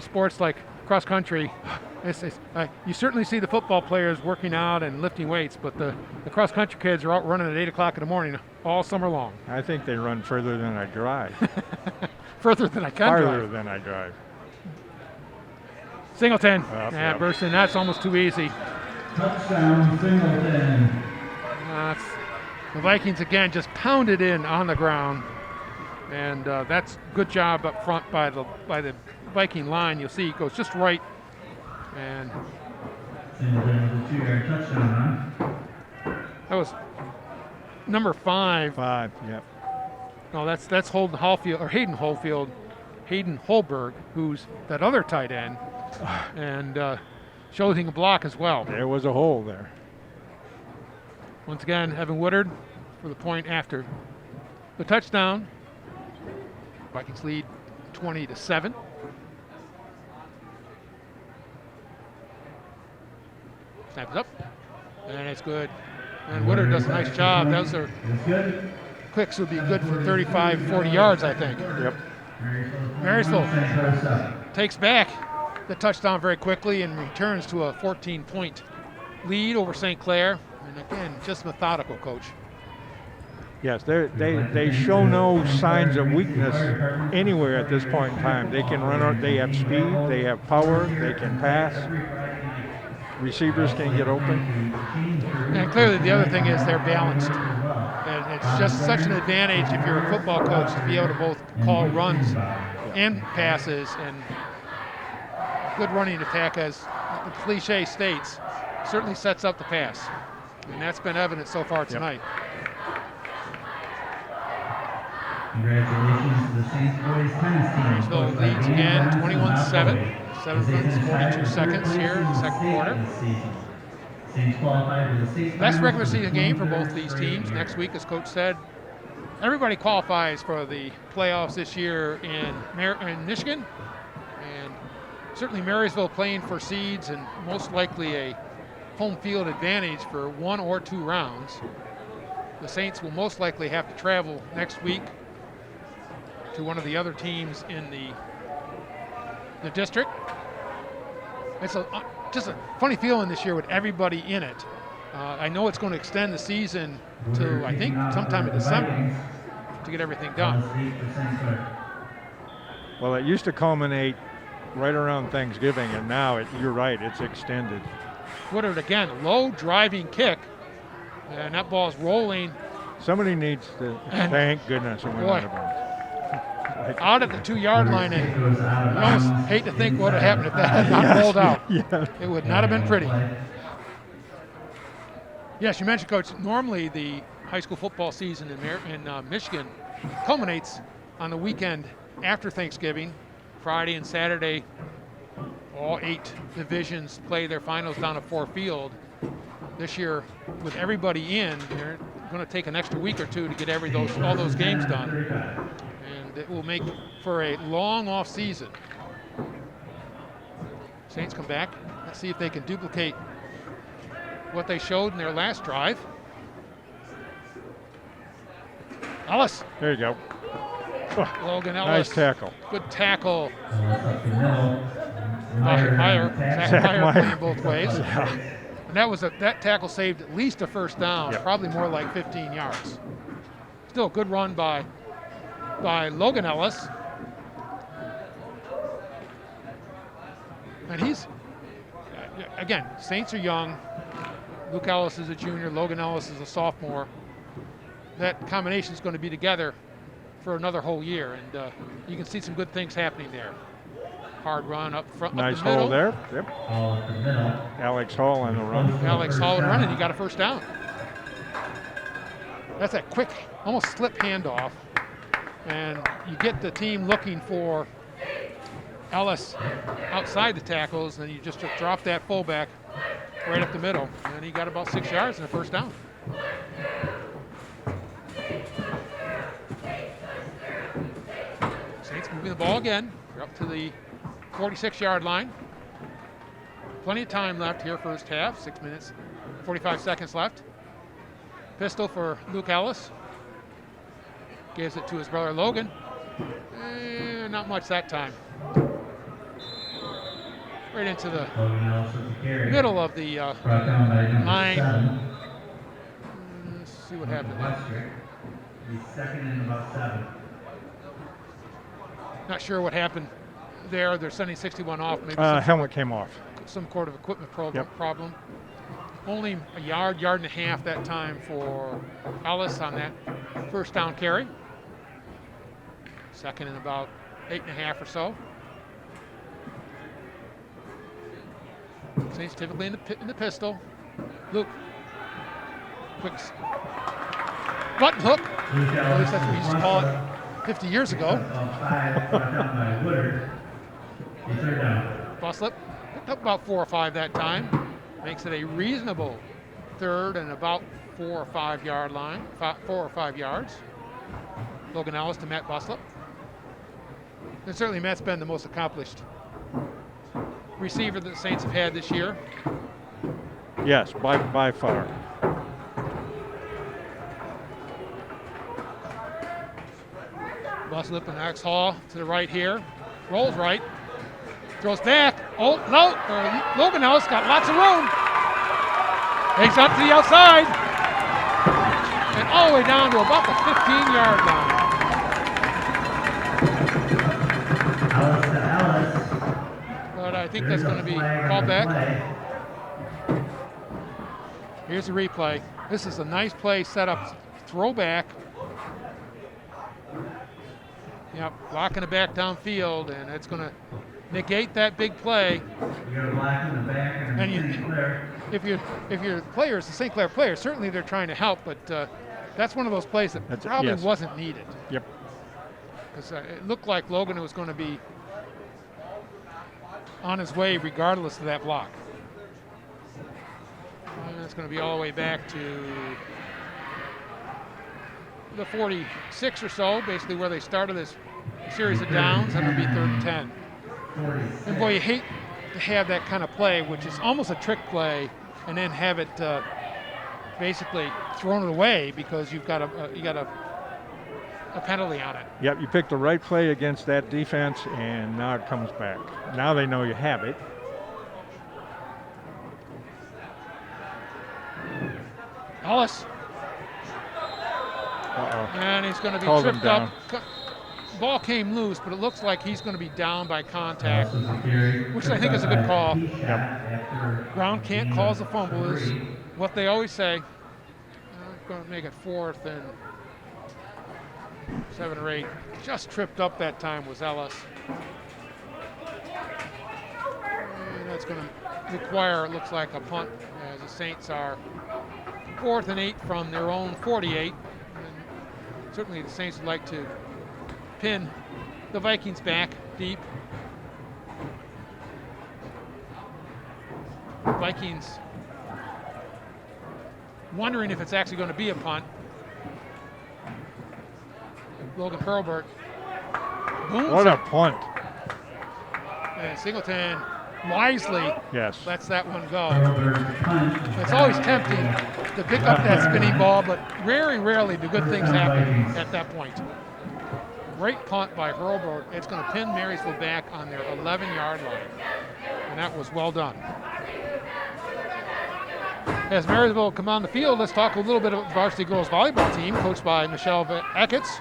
sports like cross country. You certainly see the football players working out and lifting weights, but the cross-country kids are out running at 8 o'clock in the morning all summer long. I think they run further than I drive. Further than I can Farther drive. than I drive. Singleton. Yep. Burst in. That's almost too easy. Touchdown, Singleton. The Vikings again just pounded in on the ground, and that's good job up front by the Viking line. You'll see it goes just right, and Singleton with a 2-yard touchdown run. that was number 5. 5, yep. No, that's Holden Hallfield or Hayden Holberg, who's that other tight end, and shows he can block as well. There was a hole there. Once again, Evan Woodard for the point after the touchdown. Vikings lead 20-7. Snap is up, and it's good. And Woodard does a nice job. Those are clicks would be good for 35, 40 yards, I think. Yep. Marysville takes back the touchdown very quickly and returns to a 14-point lead over St. Clair. And again, just methodical, Coach. Yes, they show no signs of weakness anywhere at this point in time. They can run out, they have speed, they have power, they can pass. Receivers can get open. And clearly the other thing is they're balanced. And it's just such an advantage if you're a football coach to be able to both call runs and passes, and good running attack, as the cliche states, certainly sets up the pass. And that's been evident so far tonight. Congratulations to the Saints boys tennis team. Marysville leads again, 21-7. 7 minutes, 42 seconds here in the second quarter. Saints qualified for the state. Best regular season game for both these teams. Next week, as Coach said, everybody qualifies for the playoffs this year in Michigan. And certainly Marysville playing for seeds and most likely a home field advantage for 1 or 2 rounds. The Saints will most likely have to travel next week to one of the other teams in the district. It's just a funny feeling this year with everybody in it. I know it's going to extend the season to, I think, sometime in December to get everything done. Well, it used to culminate right around Thanksgiving, and now you're right, it's extended. Woodard again, low driving kick, and that ball's rolling. Somebody needs to, thank goodness it went out of bounds. Out at the 2-yard line, and you almost hate to think what would have happened if that had not rolled out. Yeah. It would not have been pretty. Yes, you mentioned, Coach, normally the high school football season in Michigan culminates on the weekend after Thanksgiving. Friday and Saturday, all 8 divisions play their finals down at Ford Field. This year, with everybody in, they're going to take an extra week or 2 to get all those games done. And it will make for a long off season. Saints come back. Let's see if they can duplicate what they showed in their last drive. Ellis. There you go. Logan Ellis. Nice tackle. Good tackle. Meyer. Zach Meyer playing both ways. Yeah. And that tackle saved at least a first down, probably more like 15 yards. Still a good run by Logan Ellis. And he's, again, Saints are young. Luke Ellis is a junior. Logan Ellis is a sophomore. That combination is going to be together for another whole year, and you can see some good things happening there. Hard run up front. Nice up the middle. hole there. Yep. Up the middle. Alex Hall on the run. Alex Hall and running. He got a first down. That's a quick, almost slip handoff, and you get the team looking for Ellis outside the tackles, and you just drop that fullback right up the middle, and he got about 6 yards and a first down. Saints moving the ball again. They're up to the 46-yard line. Plenty of time left here, first half. 6 minutes, 45 seconds left. Pistol for Luke Ellis. Gives it to his brother Logan. Not much that time. right into the Logan Ellis with the carry. middle of the Brought down by number line. 7. Let's see what happened there. Western. He's second and about 7. Not sure what happened there. They're sending 61 off. Maybe Helmet came off. some sort of equipment Yep. problem. Only a yard and a half that time for Ellis on that first down carry. Second and about 8.5 or so. Saints typically in the pistol. Luke. Quick button hook. At least that's what we used to call it 50 years ago. 5, brought down by Woodard. He's third down. Buslip picked up about 4 or 5 that time. Makes it a reasonable third and about 4 or 5 yard line, 4 or 5 yards. Logan Ellis to Matt Buslip. And certainly Matt's been the most accomplished receiver that the Saints have had this year. Yes, by far. Buslip and Alex Hall to the right here. Rolls right. Throws back. Oh, no. Logan Ellis got lots of room. Takes out to the outside. And all the way down to about the 15-yard line. Ellis to Ellis. But I think that's going to be called back. Here's the replay. This is a nice play set up. Throwback. Yep, blocking it back downfield, and it's going to negate that big play. We got a black in the back and And Clair. if your players, the St. Clair players, certainly they're trying to help, but that's one of those plays that probably yes. wasn't needed. Yep. Because it looked like Logan was going to be on his way regardless of that block. And it's going to be all the way back to the 46 or so, basically where they started this series of downs. That'll be 3rd and 10. 46. And boy, you hate to have that kind of play, which is almost a trick play, and then have it basically thrown it away because you've got a penalty on it. Yep, you picked the right play against that defense, and now it comes back. Now they know you have it. Ellis. Uh-oh. And he's going to be Calls him tripped down. up. Ball came loose, but it looks like he's going to be down by contact, Ellis with the carry. which I think is a good call. After Ground can't cause a fumble is what they always say. Going to make it 4th and 7 or 8. Just tripped up that time was Ellis. And that's going to require, it looks like, a punt, as the Saints are 4th and 8 from their own 48. And certainly the Saints would like to pin the Vikings back deep. Vikings wondering if it's actually going to be a punt. Logan Hurlburt booms What a it, punt. and Singleton wisely Yes. lets that one go. Hurlburt punt. It's always tempting to pick up that spinning ball, but very rarely do good things happen at that point. Great punt by Hurlburt. It's going to pin Marysville back on their 11-yard line, and that was well done. As Marysville come on the field, let's talk a little bit about the varsity girls volleyball team, coached by Michelle Ecketts.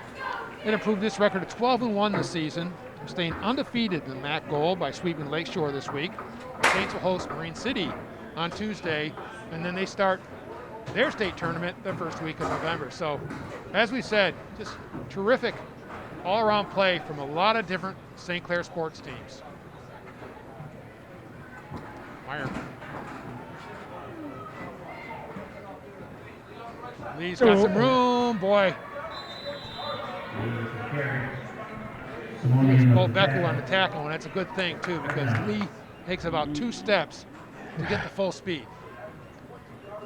It improved its record to 12-1 this season, staying undefeated in the MAC goal by sweeping Lakeshore this week. The Saints will host Marine City on Tuesday, and then they start their state tournament the first week of November. So, as we said, just terrific all-around play from a lot of different St. Clair sports teams. Meyer. Lee's got some room, boy. It's both Becker on the tackle, and that's a good thing too, because Lee takes about 2 steps to get the full speed.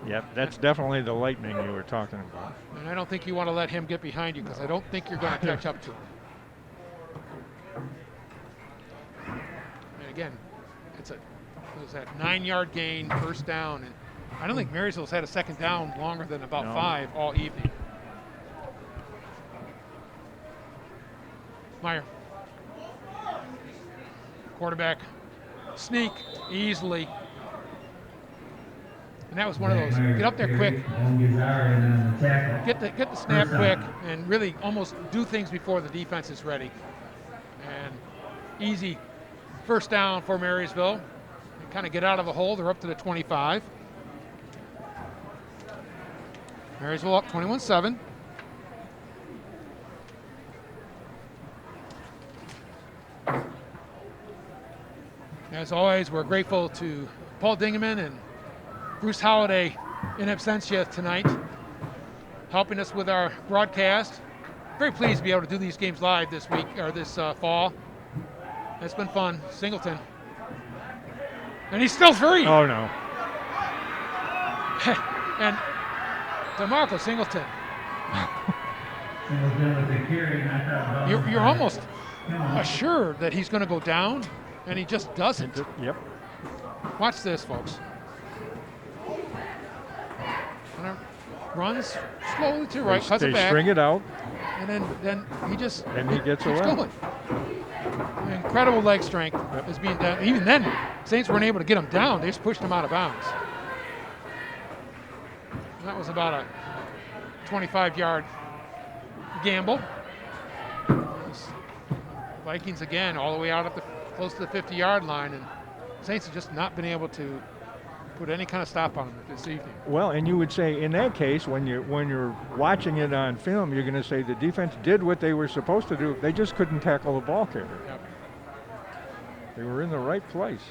Yep, that's definitely the lightning you were talking about. And I don't think you want to let him get behind you, because I don't think you're going to catch up to him. And again, it was that 9-yard gain, first down, and I don't think Marysville's had a second down longer than about 5 all evening. Meyer. Quarterback sneak easily. And that was one of those, get up there quick, get the snap quick, and really almost do things before the defense is ready. And easy first down for Marysville. They kind of get out of the hole, they're up to the 25. Marysville up 21-7. As always, we're grateful to Paul Dingeman and Bruce Holliday in absentia tonight, helping us with our broadcast. Very pleased to be able to do these games live this week, or this fall. It's been fun. Singleton. And he's still free. Oh, no. And DeMarco Singleton. You're almost assured that he's going to go down, and he just doesn't. Yep. Watch this, folks. Runs slowly to right, cuts it back. They string it out. And then he just and he gets keeps away. Going. Incredible leg strength is being done. Even then, Saints weren't able to get him down. They just pushed him out of bounds. That was about a 25-yard gamble. Vikings again all the way out up close to the 50-yard line, and Saints have just not been able to put any kind of stop on them this evening. Well, and you would say in that case, when you're watching it on film, you're going to say the defense did what they were supposed to do. They just couldn't tackle the ball carrier. Yep. They were in the right place.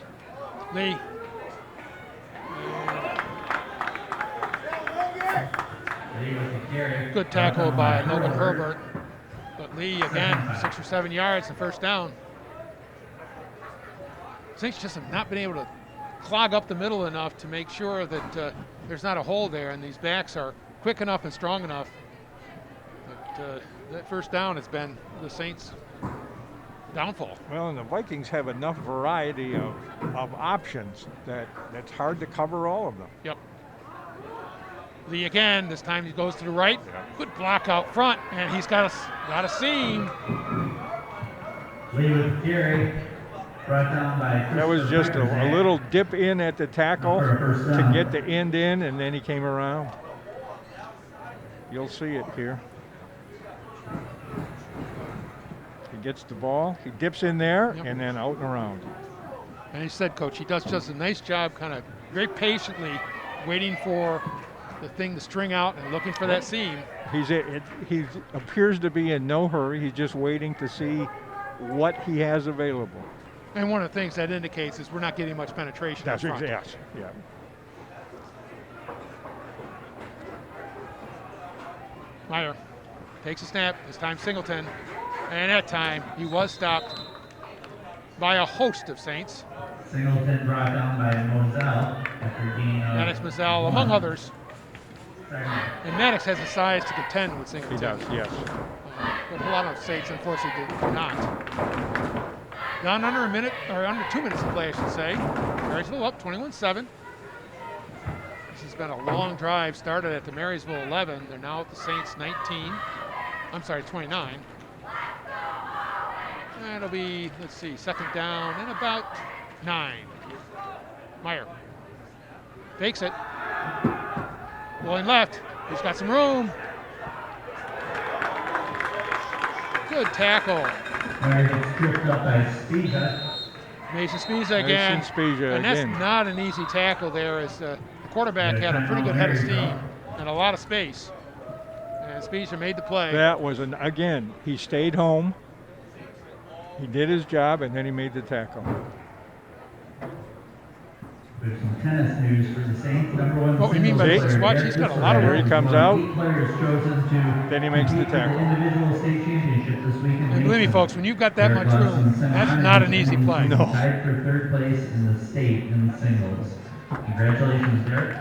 Lee. Good tackle by Logan Herbert. But Lee again, 6 or 7 yards and first down. Saints just have not been able to clog up the middle enough to make sure that there's not a hole there, and these backs are quick enough and strong enough. But that first down has been the Saints' downfall. Well, and the Vikings have enough variety of options that's hard to cover all of them. Yep. Lee again, this time he goes to the right. Good block out front, and he's got a seam. Lee with Gary. That was just a little dip in at the tackle to get the end in, and then he came around. You'll see it here. He gets the ball, he dips in there, and then out and around. And he said, Coach, he does just a nice job kind of very patiently waiting for the thing to string out and looking for that seam. He appears to be in no hurry. He's just waiting to see what he has available. And one of the things that indicates is we're not getting much penetration. That's up front. yes, yeah. Meyer takes a snap. This time Singleton, and that time he was stopped by a host of Saints. Singleton brought down by Moselle after gain of Maddox Mazzell, among others. And Maddox has the size to contend with Singleton. He does, yes. But a lot of Saints, unfortunately, do not. Down under a minute, or under 2 minutes to play, I should say. Marysville up 21-7. This has been a long drive. Started at the Marysville 11. They're now at the Saints 19. I'm sorry, 29. And it'll be, let's see, second down and about 9. Meyer fakes it. Going left. He's got some room. Good tackle. Stripped up by Spiza. Mason Spiza again. Mason Spiza and that's again. not an easy tackle there, as the quarterback had a pretty good head of steam and a lot of space. And Spiza made the play. That was again, he stayed home. He did his job, and then he made the tackle. There's some tennis news for the Saints. #1. What we mean by this, watch, he's got a lot of Here he room. comes out. Players chosen to Then he makes the tackle. individual state championship this week. And believe me, folks, when you've got that much room, that's not an easy play. No. Tied for third place in the state in singles. Congratulations, Derek.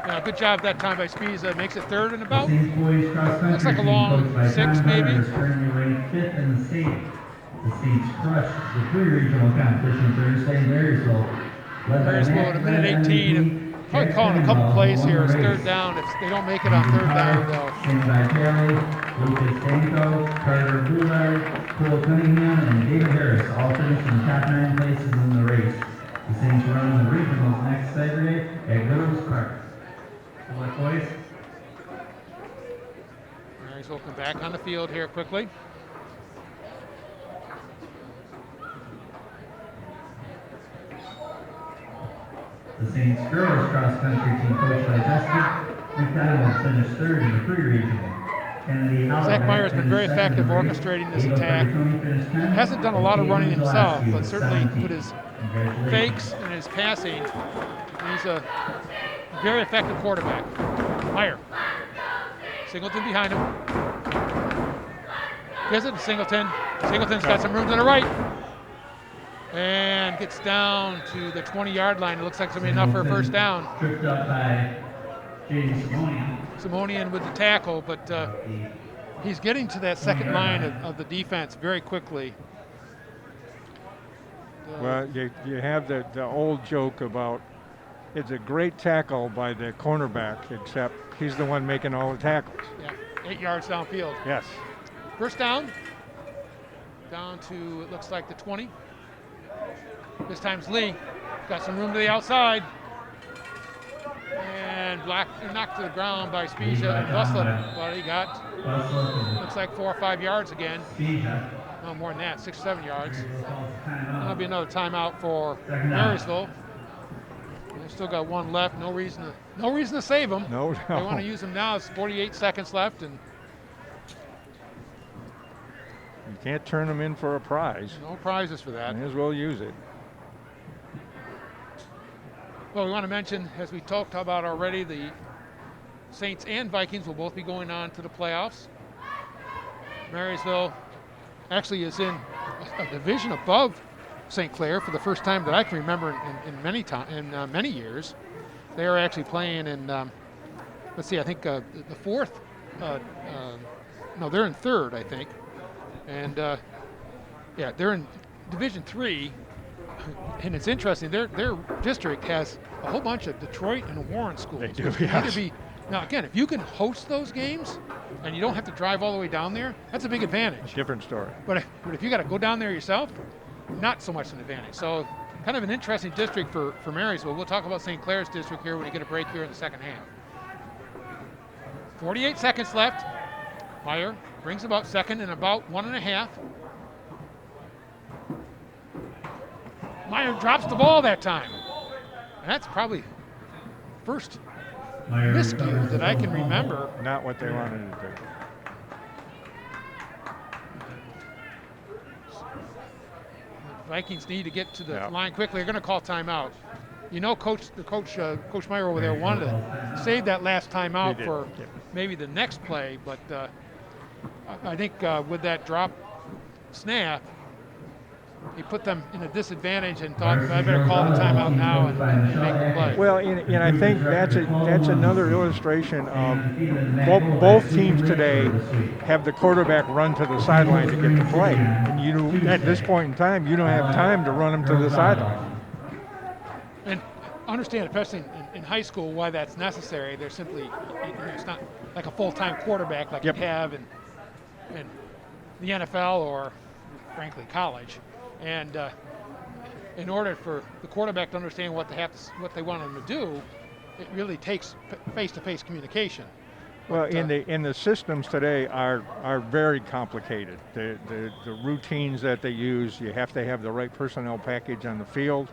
Yeah, good job that time by Spiza. Makes it third and about. Saints boys cross country Looks like a team long coached by 6 Tom maybe. Hunter is currently ranked 5th in the state. The Saints crushed the pre-regional competition Thursday in Marysville. Marysville at a minute 18. And probably calling a couple plays here. It's third down. If they don't make it on third down, they'll Stand by Kelly. Lucas Danko, Carter Boulard, Cole Cunningham, and David Harris all finished in the top 9 places in the race. The Saints run the regionals next Saturday at Girls Park. Good luck, boys. Marysville come back on the field here quickly. The Saints girls cross country team coached by Jessica McDonald finished 3rd in the pre-regional. Zach Meyer's been very effective orchestrating this attack. Hasn't done a lot of running himself, but certainly with his fakes and his passing, he's a very effective quarterback. Meyer. Singleton behind him. Gives it to Singleton. Singleton's got some room to the right. And gets down to the 20-yard line. It looks like it's going to be enough for a first down. Tripped up by Simonian with the tackle, but he's getting to that second line of the defense very quickly. Well, you have the old joke about it's a great tackle by the cornerback, except he's the one making all the tackles. Yeah, 8 yards downfield. Yes. First down. Down to, it looks like the 20. This time's Lee. Got some room to the outside. And knocked to the ground by Spezia and Buslett. But he got, looks like 4 or 5 yards again. No, more than that, 6 or 7 yards. That'll be another timeout for Marysville. They've still got one left. No reason to save them. No. They want to use them now. It's 48 seconds left, and you can't turn them in for a prize. no prizes for that. May as well use it. Well, we want to mention, as we talked about already, the Saints and Vikings will both be going on to the playoffs. Marysville actually is in a division above St. Clair for the first time that I can remember in many years. They are actually playing in, let's see, I think the fourth. No, they're in third, I think, and yeah, they're in Division 3. And it's interesting, their district has a whole bunch of Detroit and Warren schools. They do, yes. Now, again, if you can host those games and you don't have to drive all the way down there, that's a big advantage. Different story. But if you got to go down there yourself, not so much an advantage. So kind of an interesting district for Marysville. We'll talk about St. Clair's district here when we get a break here in the second half. 48 seconds left. Meyer brings about second and about 1.5. Meyer drops the ball that time. And that's probably first miscue that I can remember. Not what they wanted to do. The Vikings need to get to the line quickly. They're going to call timeout. You know, Coach Meyer over there wanted to save that last timeout for maybe the next play, but I think with that drop snap, he put them in a disadvantage and thought, I better call the timeout now and make the play. Well, and I think that's another illustration of both teams today have the quarterback run to the sideline to get the play. And at this point in time, you don't have time to run them to the sideline. And understand, especially in high school, why that's necessary. They're simply, it's not like a full-time quarterback like you have in the NFL or, frankly, college. And in order for the quarterback to understand what they want them to do, it really takes face-to-face communication. Well, in the systems today are very complicated. The routines that they use, you have to have the right personnel package on the field.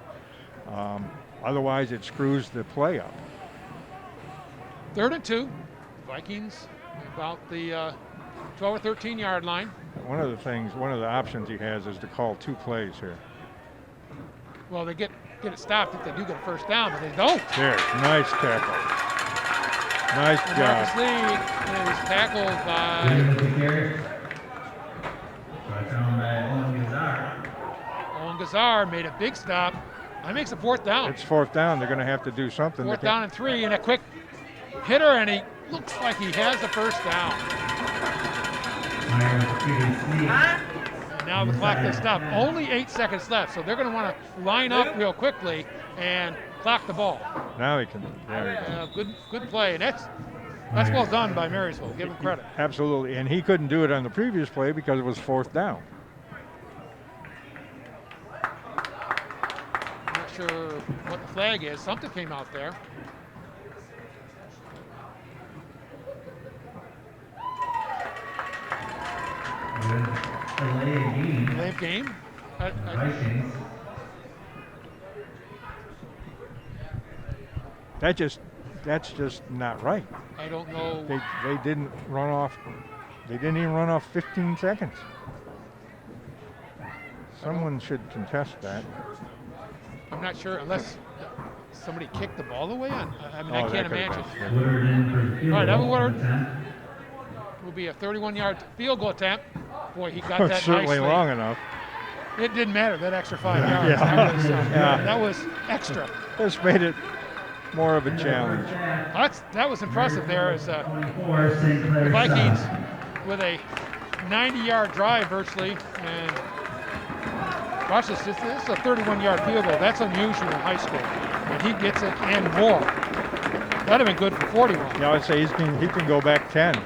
Otherwise, it screws the play up. 3rd and 2, Vikings about the 12 or 13-yard line. One of the options he has is to call 2 plays here. Well, they get it stopped if they do get a first down, but they don't. There, nice tackle. Nice job. Marcus Lee is tackled by Owen Gazar, made a big stop. That makes a 4th down. It's 4th down. They're going to have to do something. 4th down and 3, and a quick hitter, and he looks like he has the first down. And now the clock has stopped. Only 8 seconds left, so they're going to want to line up real quickly and clock the ball. Now he can. There he goes. Good play, and That's well done by Marysville. Give him credit. Absolutely, and he couldn't do it on the previous play because it was 4th down. Not sure what the flag is. Something came out there. Delay of game. Vikings. That's just not right. I don't know. They didn't run off. They didn't even run off 15 seconds. Someone should contest that. I'm not sure unless somebody kicked the ball away. I can't imagine. Woodard in for the field All right, Evan goal Woodard attempt. will be a 31-yard field goal attempt. Boy, he got that Certainly nicely. long enough. It didn't matter, that extra 5 yards. Yeah. That was extra. This made it more of a challenge. That was impressive there as the 24, St. Clair Vikings South. with a 90-yard drive virtually. And watch this. This is a 31-yard field goal. That's unusual in high school. When he gets it and more. That'd have been good for 41. Yeah, I would say he can go back 10.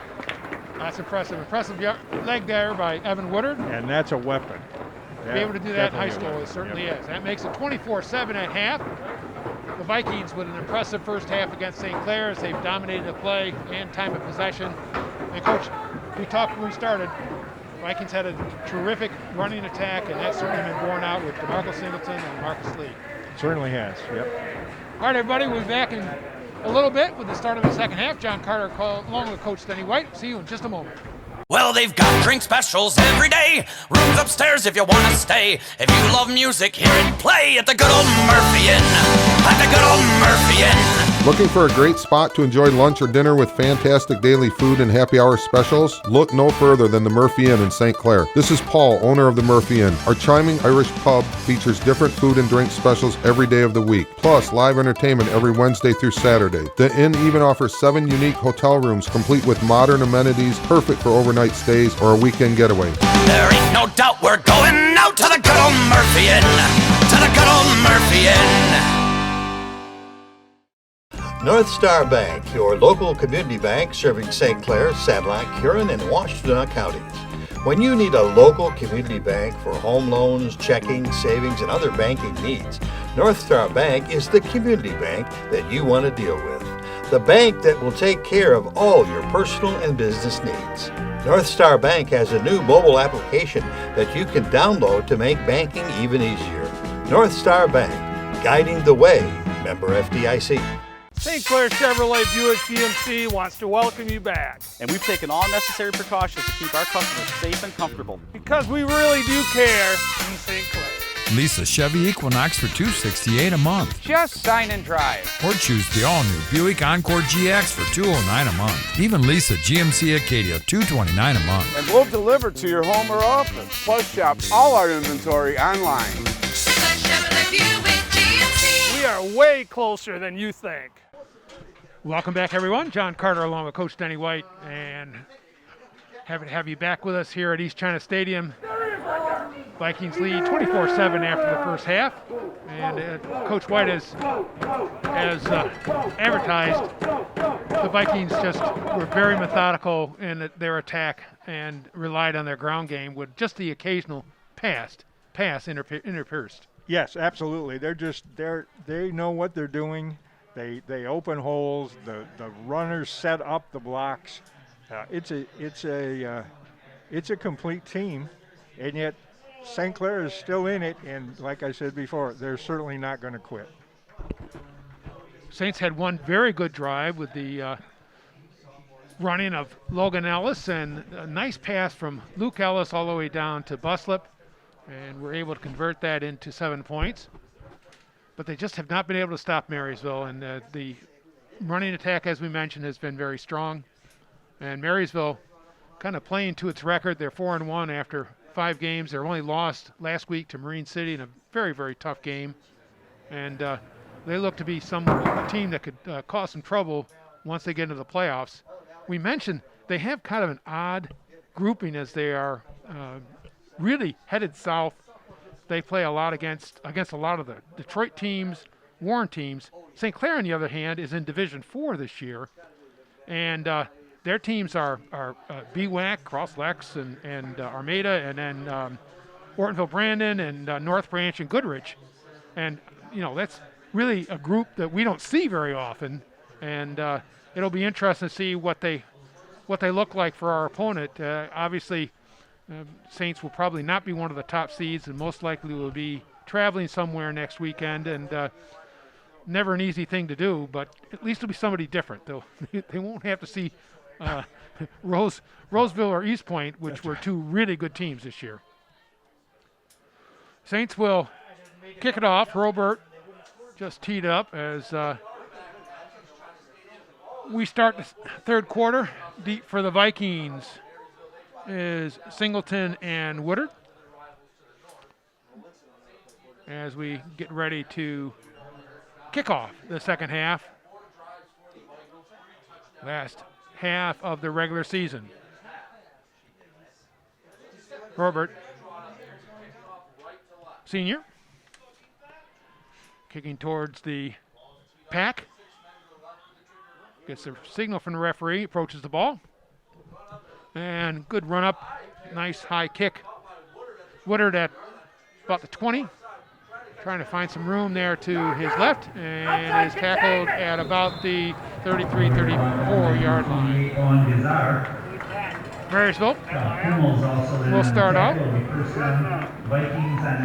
That's impressive. Impressive leg there by Evan Woodard. And that's a weapon. To be able to do that in high school, Definitely a it certainly weapon. is. That makes it 24-7 at half. The Vikings with an impressive first half against St. Clair as they've dominated the play and time of possession. And Coach, we talked when we started, Vikings had a terrific running attack, and that's certainly been borne out with DeMarco Singleton and Marcus Lee. Certainly has, yep. All right, everybody, we'll be back in a little bit with the start of the second half. John Carter along with Coach Denny White. See you in just a moment. Well, they've got drink specials every day. Rooms upstairs if you want to stay. If you love music, hear it play at the good old Murphy Inn. At the good old Murphy Inn. Looking for a great spot to enjoy lunch or dinner with fantastic daily food and happy hour specials? Look no further than the Murphy Inn in St. Clair. This is Paul, owner of the Murphy Inn. Our charming Irish pub features different food and drink specials every day of the week, plus live entertainment every Wednesday through Saturday. The inn even offers 7 unique hotel rooms complete with modern amenities, perfect for overnight stays or a weekend getaway. There ain't no doubt we're going out to the good old Murphy Inn. To the good old Murphy Inn. North Star Bank, your local community bank serving St. Clair, Sanilac, Huron, and Washtenaw counties. When you need a local community bank for home loans, checking, savings, and other banking needs, North Star Bank is the community bank that you want to deal with. The bank that will take care of all your personal and business needs. North Star Bank has a new mobile application that you can download to make banking even easier. North Star Bank, guiding the way. Member FDIC. St. Clair Chevrolet Buick GMC wants to welcome you back. And we've taken all necessary precautions to keep our customers safe and comfortable. Because we really do care in St. Clair. Lease a Chevy Equinox for $268 a month. Just sign and drive. Or choose the all-new Buick Encore GX for $209 a month. Even lease a GMC Acadia $229 a month. And we'll deliver to your home or office. Plus, shop all our inventory online. We are way closer than you think. Welcome back, everyone. John Carter along with Coach Denny White, and happy to have you back with us here at East China Stadium. Vikings lead 24-7 after the first half, and Coach White has advertised, the Vikings just were very methodical in their attack and relied on their ground game with just the occasional pass interpierced. Yes, absolutely. They know what they're doing. They open holes. The runners set up the blocks. It's a complete team, and yet St. Clair is still in it. And like I said before, they're certainly not going to quit. Saints had one very good drive with the running of Logan Ellis and a nice pass from Luke Ellis all the way down to Buslip, and we're able to convert that into 7 points. But they just have not been able to stop Marysville, and the running attack, as we mentioned, has been very strong. And Marysville kind of playing to its record. They're 4-1 after 5 games. They're only lost last week to Marine City in a very, very tough game. And they look to be a team that could cause some trouble once they get into the playoffs. We mentioned they have kind of an odd grouping as they are really headed south. They play a lot against a lot of the Detroit teams, Warren teams. St. Clair, on the other hand, is in Division 4 this year, And their teams are BWAC, Cross Lex, and Armada, and then Ortonville Brandon, and North Branch, and Goodrich. And, that's really a group that we don't see very often. And it'll be interesting to see what they look like for our opponent. Obviously, Saints will probably not be one of the top seeds, and most likely will be traveling somewhere next weekend. And never an easy thing to do, but at least it'll be somebody different. They won't have to see Roseville or East Point, which were two really good teams this year. Saints will kick it off. Hurlbert just teed up as we start the third quarter. Deep for the Vikings is Singleton and Woodard as we get ready to kick off the second half. Last half of the regular season. Herbert, senior, kicking towards the pack. Gets a signal from the referee, approaches the ball. And good run up, nice high kick. Woodard at about the 20. Trying to find some room there to his left, and is tackled at about the 33-34 yard line. Marysville will start out.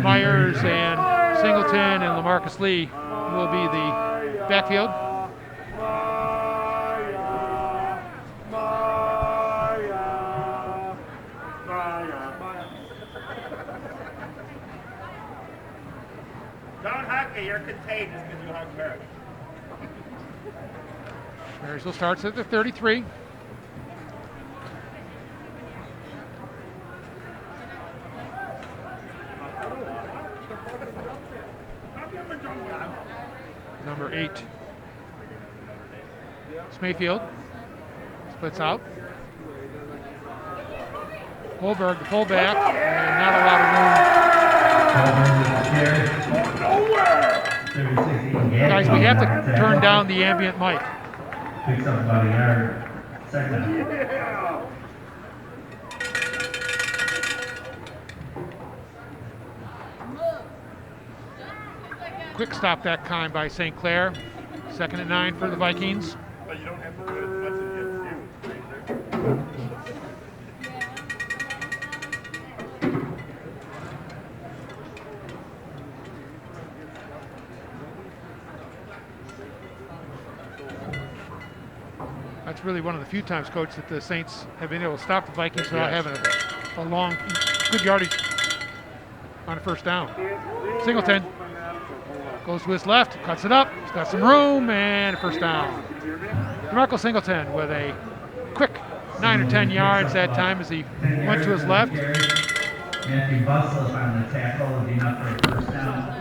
Myers and Singleton and LaMarcus Lee will be the backfield. Don't hug me, you're contagious because you hug her. Marysville starts at the 33. Number 8, Smayfield, splits out. Holberg, the fullback, and not a lot of room. Guys, we have to turn down the ambient mic. Picks up about a yard. Second. Quick stop that time by St. Clair. 2nd and 9 for the Vikings. But you don't have to do it as much as you. That's really one of the few times, Coach, that the Saints have been able to stop the Vikings without having a long, good yardage on a first down. Singleton goes to his left, cuts it up, he's got some room, and a first down. DeMarco Singleton with a quick 9 or 10 yards that time as he went to his left. Matthew Bussell on the tackle would be enough for a first down.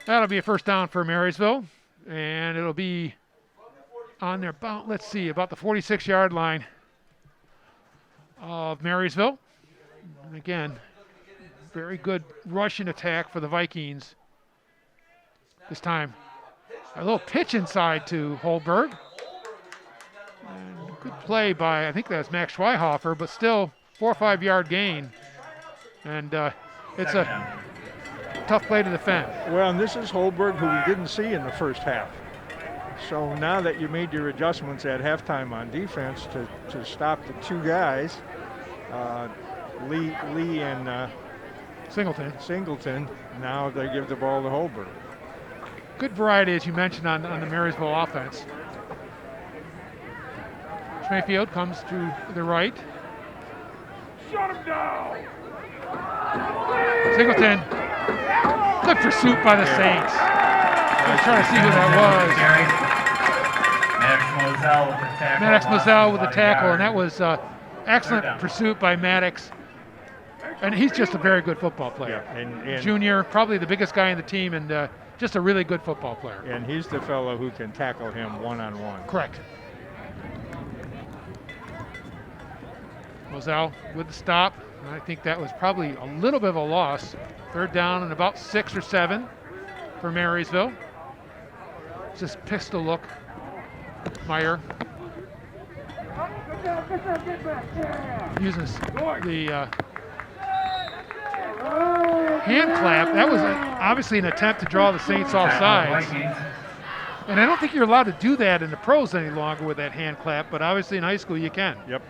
That'll be a first down for Marysville, and it'll be on their about, let's see, about the 46-yard line of Marysville. And again, very good rushing attack for the Vikings. This time, a little pitch inside to Holberg. And good play by, I think that's Max Schweihofer, but still 4 or 5 yard gain. And it's a tough play to defend. Well, and this is Holberg, who we didn't see in the first half. So now that you made your adjustments at halftime on defense to stop the two guys, Lee and Singleton, now they give the ball to Holberg. Good variety, as you mentioned, on the Marysville offense. Mayfield comes to the right. Shut him down! Singleton, good pursuit by the Saints. I'm trying to see who that was. Maddox Moselle with the tackle, and that was excellent pursuit by Maddox. And he's just a very good football player. Yeah, and junior, probably the biggest guy in the team, and just a really good football player. And he's the fellow who can tackle him one-on-one. Correct. Moselle with the stop. And I think that was probably a little bit of a loss. 3rd down and about 6 or 7. for Marysville. Just pistol look. Meyer uses the hand clap. That was obviously an attempt to draw the Saints off sides. And I don't think you're allowed to do that in the pros any longer with that hand clap, but obviously in high school you can. Yep.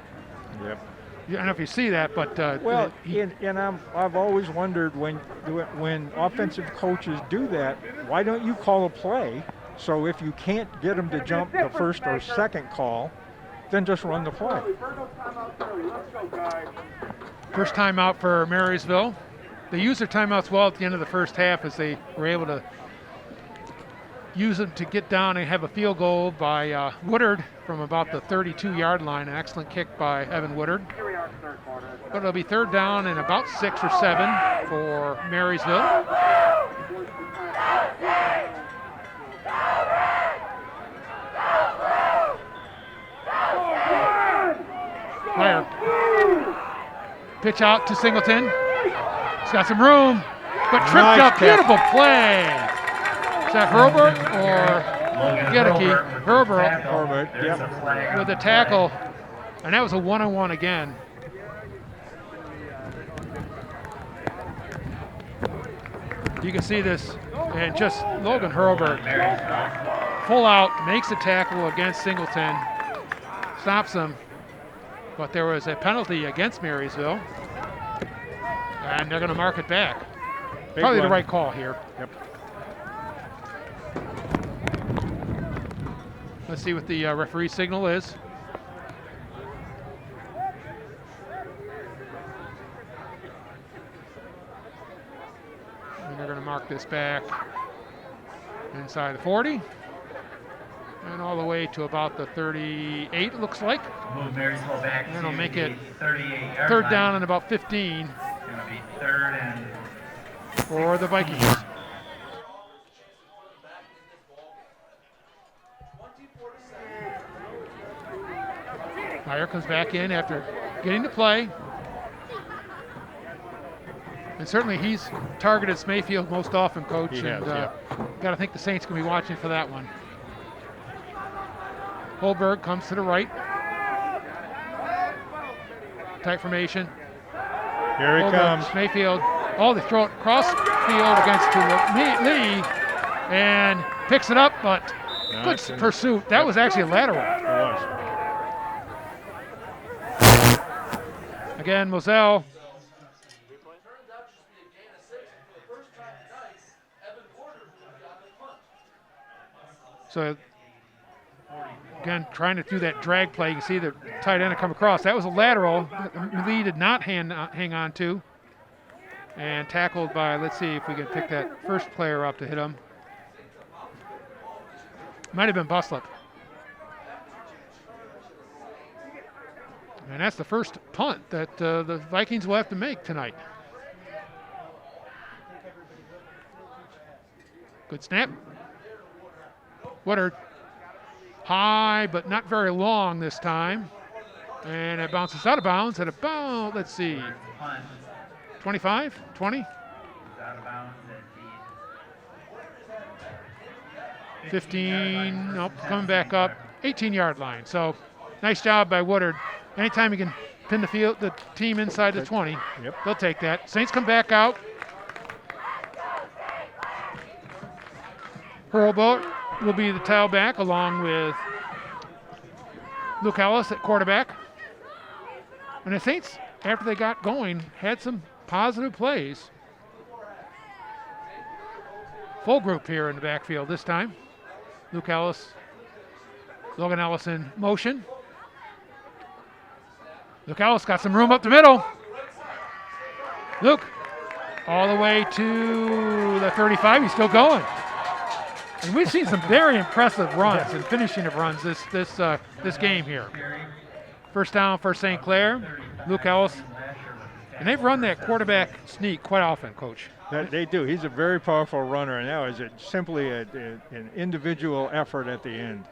I don't know if you see that, but I've always wondered when offensive coaches do that, why don't you call a play? So if you can't get them to jump the first or second call, then just run the play. First timeout for Marysville. They used their timeouts well at the end of the first half as they were able to use them to get down and have a field goal by Woodard from about the 32-yard line. An excellent kick by Evan Woodard. But it'll be third down and about 6 or 7 for Marysville. Clair. Pitch out to Singleton. He's got some room, but tripped up. Beautiful play. Is that Herbert or Gedeke? Herbert yep. With the tackle. And that was a one-on-one again. You can see this, and just Logan Herbert full out, makes the tackle against Singleton, stops him. But there was a penalty against Marysville, and they're going to mark it back. Probably the right call here. Yep. Let's see what the referee signal is. And they're going to mark this back inside the 40. And all the way to about the 38, it looks like. Move Marysville back and then it'll make it 38-yard third line. down and about 15. It's going to be third and for the Vikings. Meyer comes back in after getting to play. And certainly he's targeted Mayfield most often, Coach. He and has, got to think the Saints can be watching for that one. Holberg comes to the right. Tight formation. Here he comes. Mayfield. Oh, they throw it across field against Lee and picks it up, but good pursuit. That was actually a lateral. It was. Again, Moselle. So again, trying to do that drag play. You can see the tight end come across. That was a lateral. Lee did not hang on to. And tackled by, let's see if we can pick that first player up to hit him. Might have been Buslip. And that's the first punt that the Vikings will have to make tonight. Good snap. Woodard. High, but not very long this time. And it bounces out of bounds at about, let's see, 25, 20? 15, nope, coming back up, 18-yard line. So nice job by Woodard. Anytime you can pin the team inside the 20, they'll take that. Saints come back out. Hurlboat will be the tailback along with Luke Ellis at quarterback. And the Saints, after they got going, had some positive plays. Full group here in the backfield this time. Luke Ellis, Logan Ellis in motion. Luke Ellis got some room up the middle. Luke, all the way to the 35. He's still going. And we've seen some very impressive runs and finishing of runs this game here. First down for St. Clair, Luke Ellis. And they've run that quarterback sneak quite often, Coach. They do. He's a very powerful runner, and now is it simply an individual effort at the end.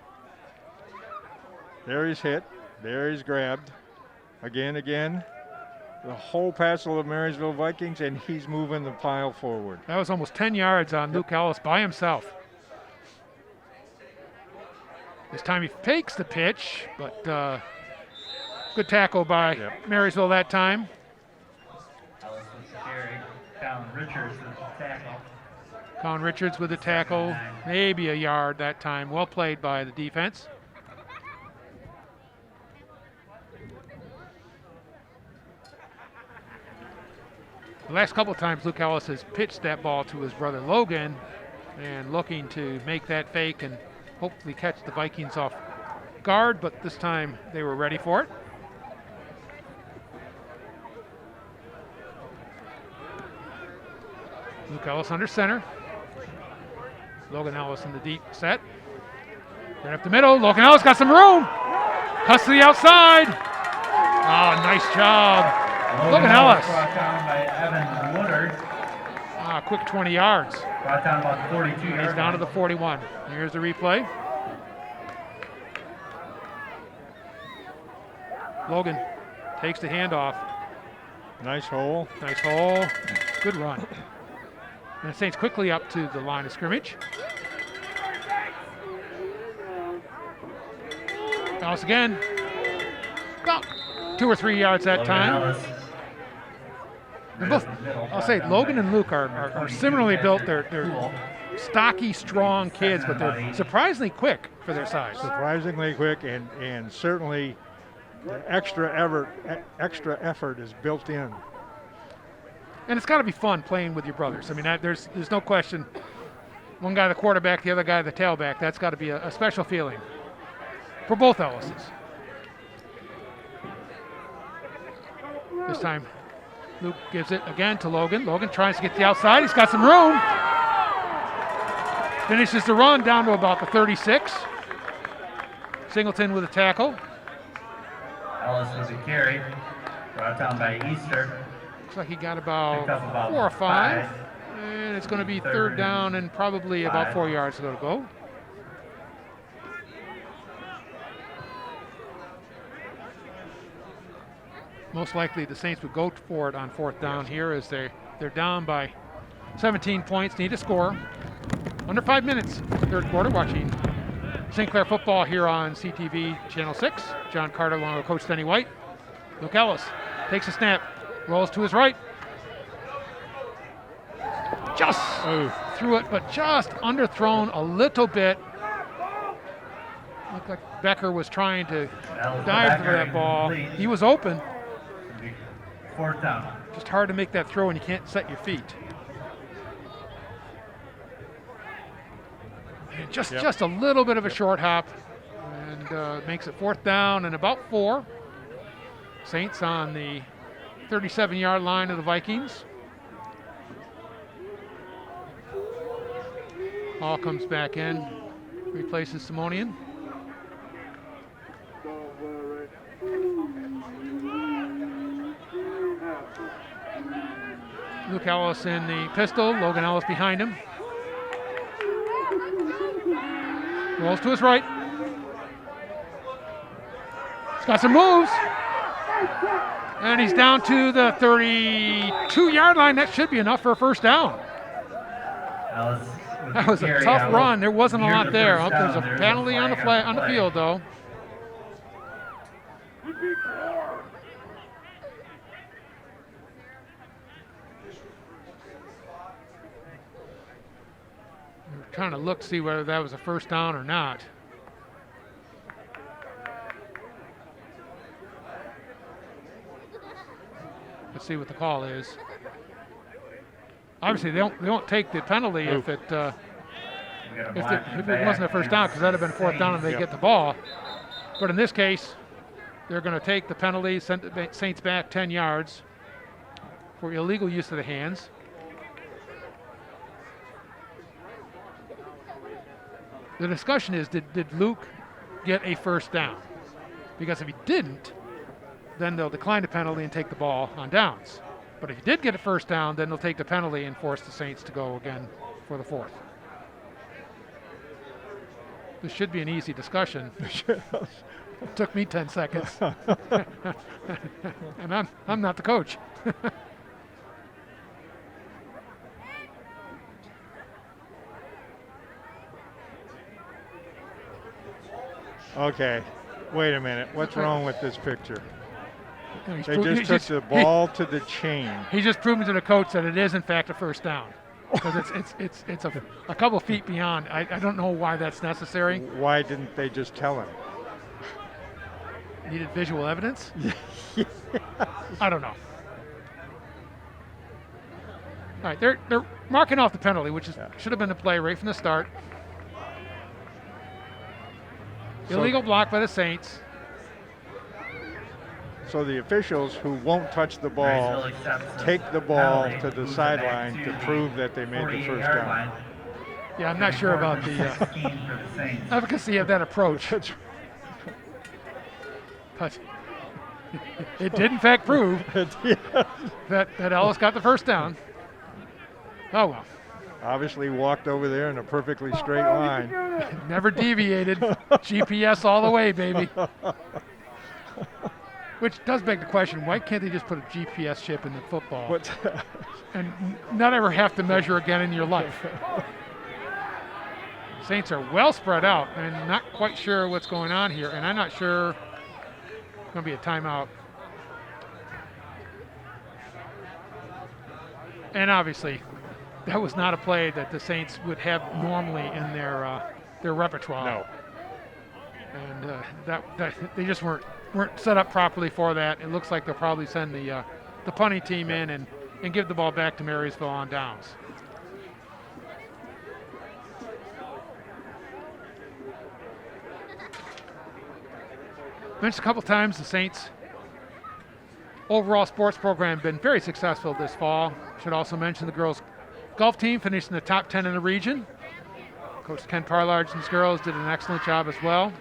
There he's hit. There he's grabbed. Again. the whole passel of Marysville Vikings, and he's moving the pile forward. That was almost 10 yards on Luke Ellis by himself. This time he fakes the pitch, but good tackle by Marysville that time. Ellis with the carry. Colin Richards with the tackle. Colin Richards with the tackle, maybe a yard that time. Well played by the defense. The last couple of times Luke Ellis has pitched that ball to his brother Logan and looking to make that fake and hopefully catch the Vikings off guard, but this time they were ready for it. Luke Ellis under center. Logan Ellis in the deep set. Right up the middle. Logan Ellis got some room. Cuts to the outside. Oh, nice job. Logan Ellis. Brought down by Evan Woodard. Quick 20 yards. Brought down about 42 yards. He's down to the 41. Here's the replay. Logan takes the handoff. Nice hole. Nice hole. Good run. And the Saints quickly up to the line of scrimmage. Ellis again. About 2 or 3 yards that time. And both, I'll say Logan and Luke are similarly built. They're stocky, strong kids, but they're surprisingly quick for their size. Surprisingly quick, and certainly the extra effort is built in. And it's got to be fun playing with your brothers. I mean, there's no question. One guy the quarterback, the other guy the tailback. That's got to be a special feeling for both Ellises. This time, Luke gives it again to Logan. Logan tries to get to the outside. He's got some room. Finishes the run down to about the 36. Singleton with a tackle. Ellis with a carry. Brought down by Easter. Looks like he got about 4 or 5. And it's going to be third down and probably about 4 yards to go. Most likely the Saints would go for it on 4th down here as they're down by 17 points, need a score. Under 5 minutes, 3rd quarter, watching St. Clair football here on CTV Channel 6. John Carter along with Coach Denny White. Luke Ellis takes a snap, rolls to his right. Just threw it, but just underthrown a little bit. Looked like Becker was trying to dive for that ball. He was open. 4th down. Just hard to make that throw when you can't set your feet. And just a little bit of a short hop, and makes it 4th down and about 4. Saints on the 37-yard line of the Vikings. Hall comes back in, replaces Simonian. Luke Ellis in the pistol, Logan Ellis behind him. Rolls to his right. He's got some moves. And he's down to the 32-yard line. That should be enough for a 1st down. That was a tough run. There wasn't a lot there. There's a penalty on the field, though. We're trying to look to see whether that was a 1st down or not. Let's see what the call is. Obviously, they won't take the penalty if it wasn't a 1st down, because that'd have been 4th down and they get the ball. But in this case, they're going to take the penalty, send the Saints back 10 yards for illegal use of the hands. The discussion is, did Luke get a 1st down? Because if he didn't, then they'll decline the penalty and take the ball on downs. But if he did get a 1st down, then they'll take the penalty and force the Saints to go again for the 4th. This should be an easy discussion. It took me 10 seconds. And I'm not the coach. Okay, wait a minute. What's wrong with this picture? They He just took the ball to the chain. He's just proving to the coach that it is in fact a first down. Because it's a couple feet beyond. I don't know why that's necessary. Why didn't they just tell him? Needed visual evidence? I don't know. All right, they're marking off the penalty, which should have been the play right from the start. Illegal block by the Saints. So the officials who won't touch the ball take the ball to the sideline to prove that they made the first down. Yeah, I'm not sure about the efficacy of that approach. But it did in fact prove that Ellis got the first down. Oh well. Obviously walked over there in a perfectly straight line. Never deviated. GPS all the way, baby. Which does beg the question, why can't they just put a GPS chip in the football and not ever have to measure again in your life? Saints are well spread out and not quite sure what's going on here, and I'm not sure it's going to be a timeout. And obviously, that was not a play that the Saints would have normally in their repertoire. No. And that they just weren't set up properly for that. It looks like they'll probably send the punting team in and give the ball back to Marysville on downs. Mentioned a couple times the Saints' overall sports program been very successful this fall. Should also mention the girls' golf team finished in the top 10 in the region. Coach Ken Parlarge and his girls did an excellent job as well.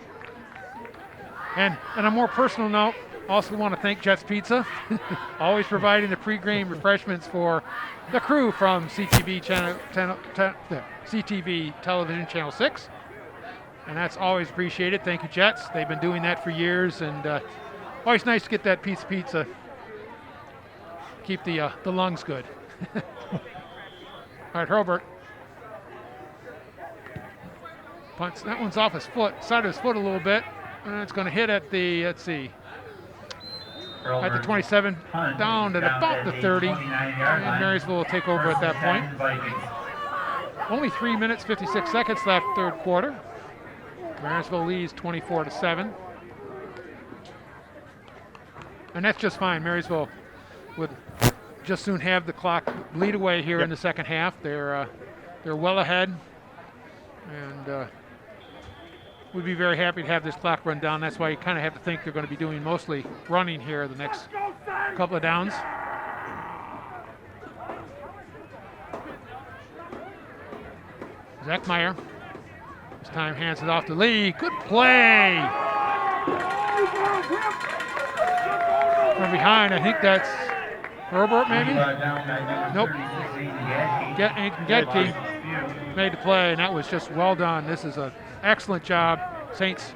And on a more personal note, also want to thank Jets Pizza, always providing the pre-game refreshments for the crew from CTV Television Channel 6. And that's always appreciated. Thank you, Jets. They've been doing that for years, and always nice to get that piece of pizza. Keep the lungs good. All right, Hurlburt. Punts. That one's off his foot, side of his foot a little bit. And it's going to hit at the, let's see, at the 27, down at about the 30. And Marysville will take over at that point. Only 3 minutes, 56 seconds left, third quarter. Marysville leads 24-7. And that's just fine. Marysville would just soon have the clock bleed away here in the second half. They're well ahead. And we'd be very happy to have this clock run down. That's why you kind of have to think they're going to be doing mostly running here the next couple of downs. Zach Meyer. This time hands it off to Lee. Good play. From behind, I think that's Herbert maybe? Nope. Getke made the play, and that was just well done. This is an excellent job. Saints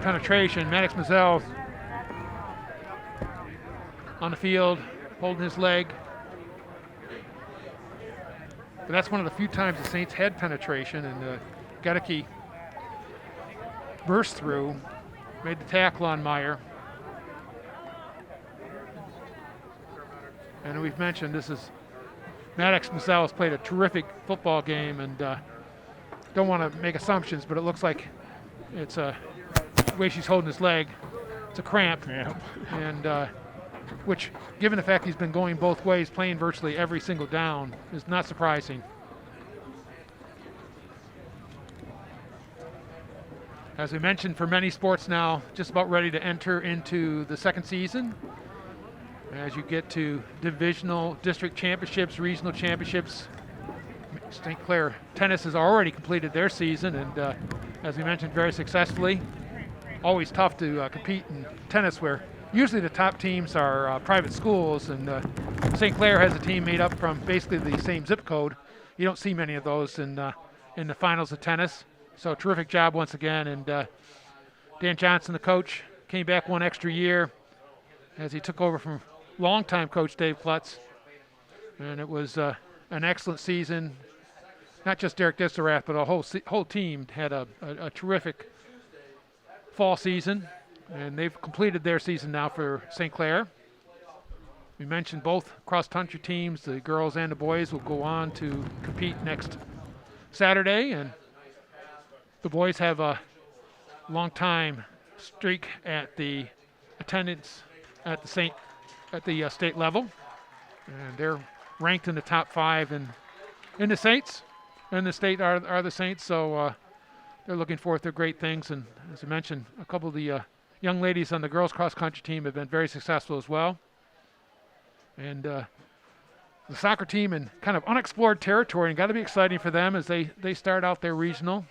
penetration. Maddox Mazzell on the field, holding his leg. But that's one of the few times the Saints had penetration, and Gedeke burst through, made the tackle on Meyer. And we've mentioned this is Maddox Mazzell has played a terrific football game, and don't want to make assumptions, but it looks like it's the way she's holding his leg, it's a cramp. Yeah. And which, given the fact he's been going both ways, playing virtually every single down, is not surprising. As we mentioned, for many sports now, just about ready to enter into the second season. As you get to divisional, district championships, regional championships, St. Clair Tennis has already completed their season, and as we mentioned, very successfully. Always tough to compete in tennis, where usually the top teams are private schools, and St. Clair has a team made up from basically the same zip code you don't see many of those in the finals of tennis. So terrific job once again. And Dan Johnson, the coach, came back one extra year as he took over from longtime coach Dave Klutz. And it was an excellent season. Not just Derek Disserath, but a whole team had a terrific fall season. And they've completed their season now for St. Clair. We mentioned both cross-country teams, the girls and the boys, will go on to compete next Saturday. And the boys have a long-time streak at the attendance at the state level. And they're ranked in the top 5 in the Saints. And the state are the Saints, so they're looking forward to great things. And as I mentioned, a couple of the young ladies on the girls cross-country team have been very successful as well. And the soccer team in kind of unexplored territory, and got to be exciting for them as they start out their regional.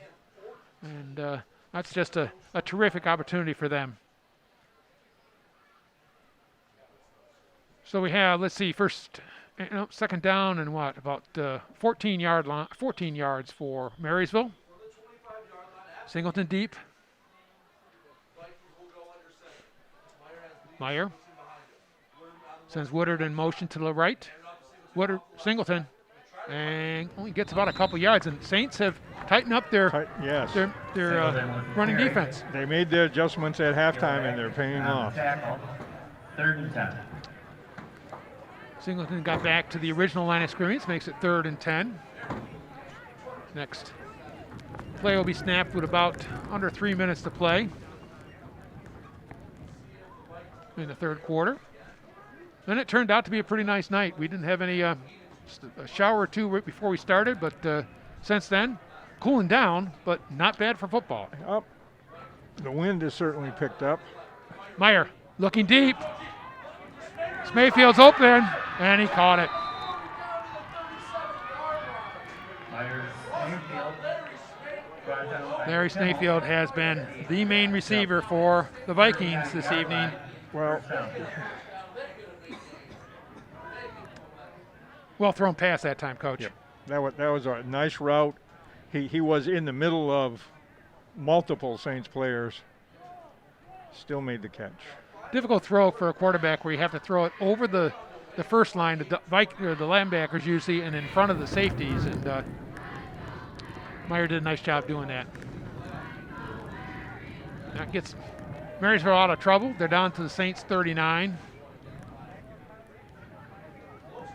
And that's just a terrific opportunity for them. So we have, let's see, second down and about 14 yards for Marysville. Singleton deep. Meyer sends Woodard in motion to the right. Woodard, Singleton, and only gets about a couple yards. And Saints have tightened up their running defense. They made the adjustments at halftime, and they're paying off. 3rd and 10. Singleton got back to the original line of scrimmage, makes it 3rd and 10. Next play will be snapped with about under 3 minutes to play in the 3rd quarter. And it turned out to be a pretty nice night. We didn't have any a shower or two right before we started, but since then, cooling down, but not bad for football. The wind has certainly picked up. Meyer looking deep. Mayfield's open, and he caught it. Larry Snayfield has been the main receiver for the Vikings this evening. Well thrown pass that time, Coach. Yep. That was a nice route. He was in the middle of multiple Saints players. Still made the catch. Difficult throw for a quarterback where you have to throw it over the first line, the linebackers usually, and in front of the safeties. And Meyer did a nice job doing that. That gets Marysville out of trouble. They're down to the Saints 39.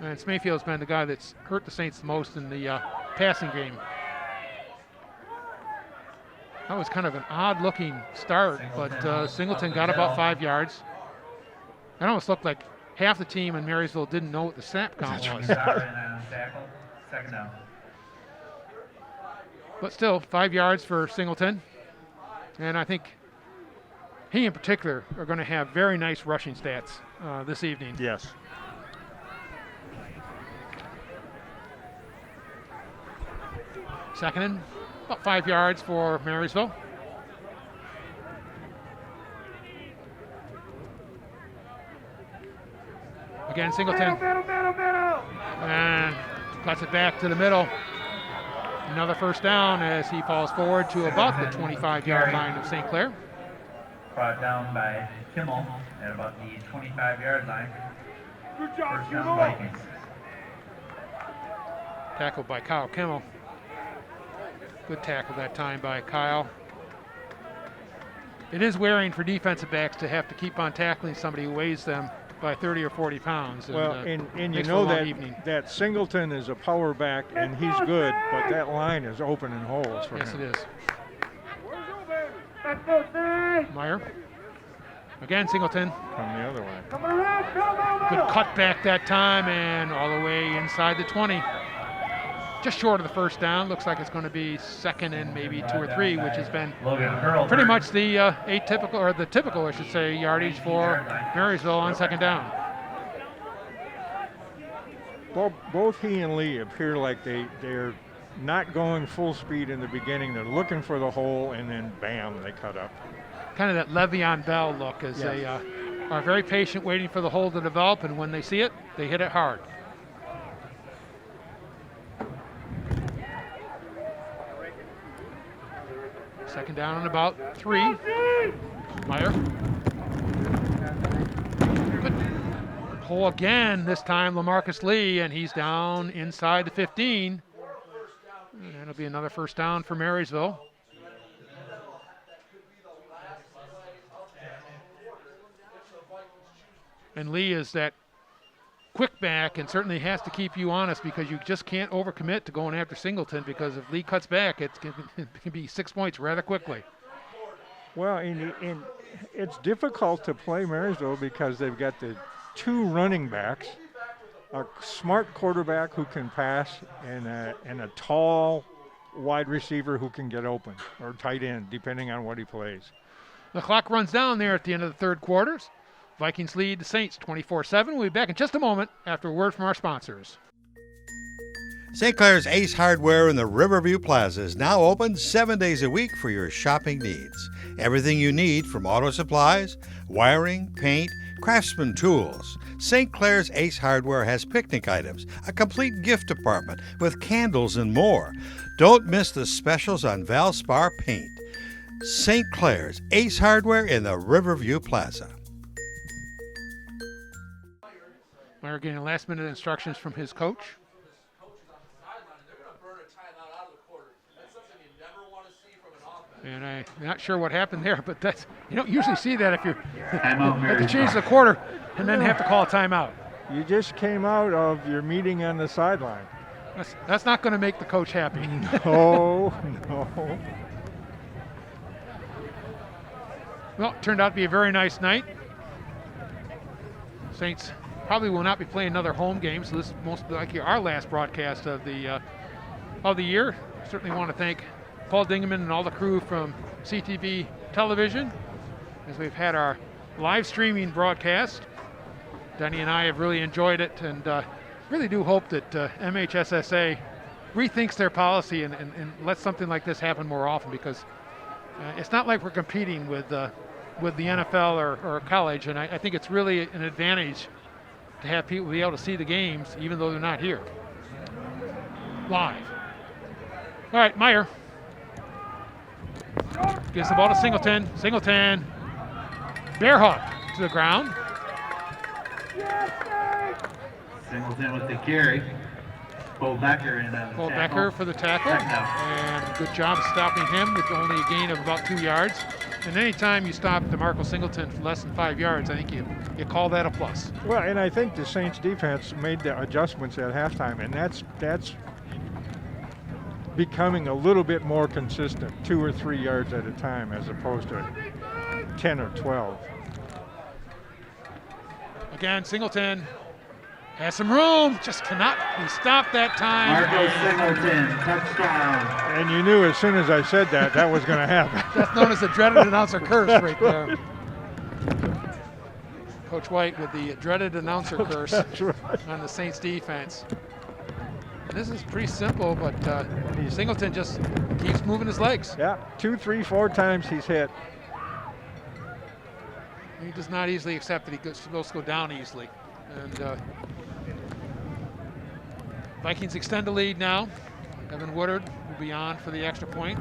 And Mayfield's been the guy that's hurt the Saints the most in the passing game. That was kind of an odd-looking start, but Singleton got about 5 yards. It almost looked like half the team in Marysville didn't know what the snap count was. Second down. But still, 5 yards for Singleton. And I think he in particular are going to have very nice rushing stats this evening. Yes. Second and about 5 yards for Marysville. Again, Singleton. And cuts it back to the middle. Another first down as he falls forward to about the 25-yard line of St. Clair. Brought down by Kimmel at about the 25-yard line. Good job, first down Vikings. Tackled by Kyle Kimmel. Good tackle that time by Kyle. It is wearing for defensive backs to have to keep on tackling somebody who weighs them by 30 or 40 pounds. And you know that Singleton is a power back, and he's good, but that line is open in holes for him. Yes, it is. Meyer. Again, Singleton. Come the other way. Good cut back that time, and all the way inside the 20. Just short of the first down. Looks like it's going to be second and maybe 2 or 3, which has been pretty much the atypical, or the typical, I should say, yardage for Marysville on second down. Well, both he and Lee appear like they're not going full speed in the beginning. They're looking for the hole, and then bam, they cut up. Kind of that Le'Veon Bell look as they are very patient, waiting for the hole to develop, and when they see it, they hit it hard. Second down and about 3. Meyer. Good pull again, this time LaMarcus Lee, and he's down inside the 15. And it'll be another first down for Marysville. And Lee is that quick back and certainly has to keep you honest because you just can't overcommit to going after Singleton, because if Lee cuts back, it can be 6 points rather quickly. Well, it's difficult to play Marysville because they've got the 2 running backs, a smart quarterback who can pass, and a tall wide receiver who can get open, or tight end, depending on what he plays. The clock runs down there at the end of the third quarters. Vikings lead the Saints 24-7. We'll be back in just a moment after a word from our sponsors. St. Clair's Ace Hardware in the Riverview Plaza is now open 7 days a week for your shopping needs. Everything you need from auto supplies, wiring, paint, craftsman tools. St. Clair's Ace Hardware has picnic items, a complete gift department with candles and more. Don't miss the specials on Valspar paint. St. Clair's Ace Hardware in the Riverview Plaza. Meyer getting last-minute instructions from his coach. And I'm not sure what happened there, but that's, you don't usually see that if you have to change the quarter and then have to call a timeout. You just came out of your meeting on the sideline. That's not going to make the coach happy. No. Well, it turned out to be a very nice night. Saints probably will not be playing another home game, so this is most likely our last broadcast of the year. Certainly want to thank Paul Dingeman and all the crew from CTV Television as we've had our live streaming broadcast. Denny and I have really enjoyed it, and really do hope that MHSSA rethinks their policy and lets something like this happen more often, because it's not like we're competing with the NFL or college, and I think it's really an advantage to have people be able to see the games even though they're not here live. All right, Meyer gives the ball to Singleton. Singleton, bear hug to the ground. Singleton with the carry. Cole Becker in the Cole Becker for the tackle. And good job stopping him with only a gain of about 2 yards. And anytime you stop DeMarco Singleton for less than 5 yards, I think you call that a plus. Well, and I think the Saints defense made the adjustments at halftime, and that's becoming a little bit more consistent, 2 or 3 yards at a time as opposed to 10 or 12. Again, Singleton has some room, just cannot be stopped that time. Marco Singleton, touchdown. And you knew as soon as I said that was going to happen. That's known as the dreaded announcer curse right there. Coach White with the dreaded announcer curse on the Saints defense. And this is pretty simple, but Singleton just keeps moving his legs. Yeah, 2, 3, 4 times he's hit. He does not easily accept that he's supposed to go down easily. And Vikings extend the lead now. Evan Woodard will be on for the extra point.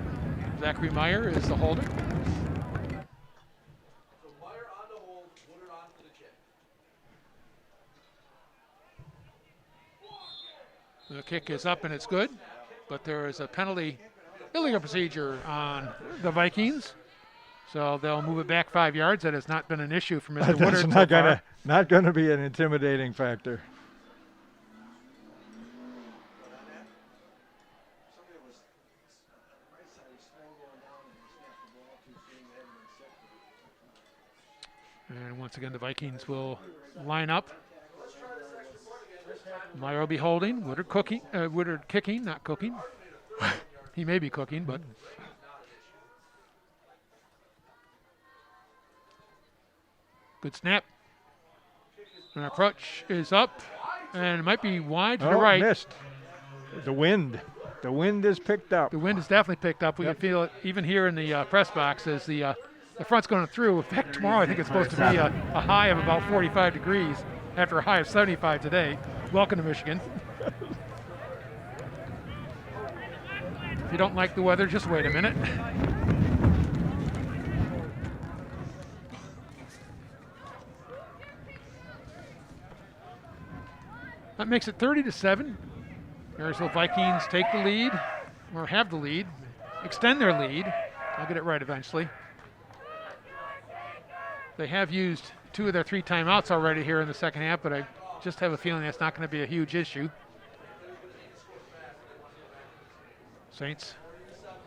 Zachary Meyer is the holder. The kick is up and it's good, but there is a penalty, illegal procedure on the Vikings. So they'll move it back 5 yards. That has not been an issue for Mr. Woodard. That's not going to be an intimidating factor. And once again, the Vikings will line up. Meyer will be holding. Woodard kicking, not cooking. He may be cooking, but. Good snap. And our approach is up, and it might be wide to the right. Missed. The wind is picked up. The wind is definitely picked up. We can feel it even here in the press box as the front's going through. In fact, tomorrow I think it's supposed to be a high of about 45 degrees after a high of 75 today. Welcome to Michigan. If you don't like the weather, just wait a minute. That makes it 30-7. Marysville Vikings take the lead, or have the lead, extend their lead. I'll get it right eventually. They have used 2 of their 3 timeouts already here in the second half, but I just have a feeling that's not going to be a huge issue. Saints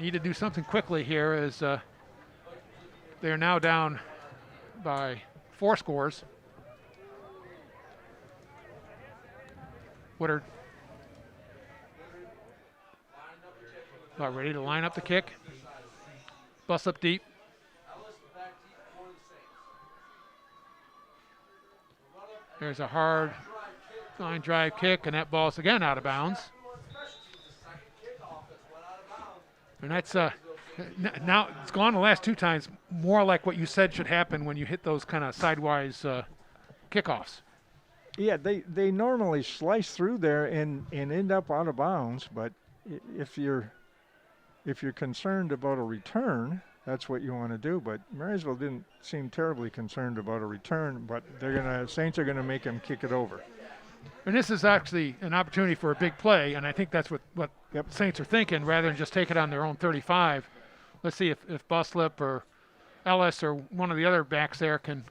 need to do something quickly here as they are now down by 4 scores. Woodard about ready to line up the kick. Bust up deep. There's a hard line drive kick, and that ball's again out of bounds. And that's now it's gone the last 2 times, more like what you said should happen when you hit those kind of sidewise kickoffs. Yeah, they normally slice through there and end up out of bounds, but if you're concerned about a return, that's what you want to do. But Marysville didn't seem terribly concerned about a return, but Saints are gonna make them kick it over. And this is actually an opportunity for a big play, and I think that's what Saints are thinking, rather than just take it on their own 35. Let's see if Buslip or Ellis or one of the other backs there can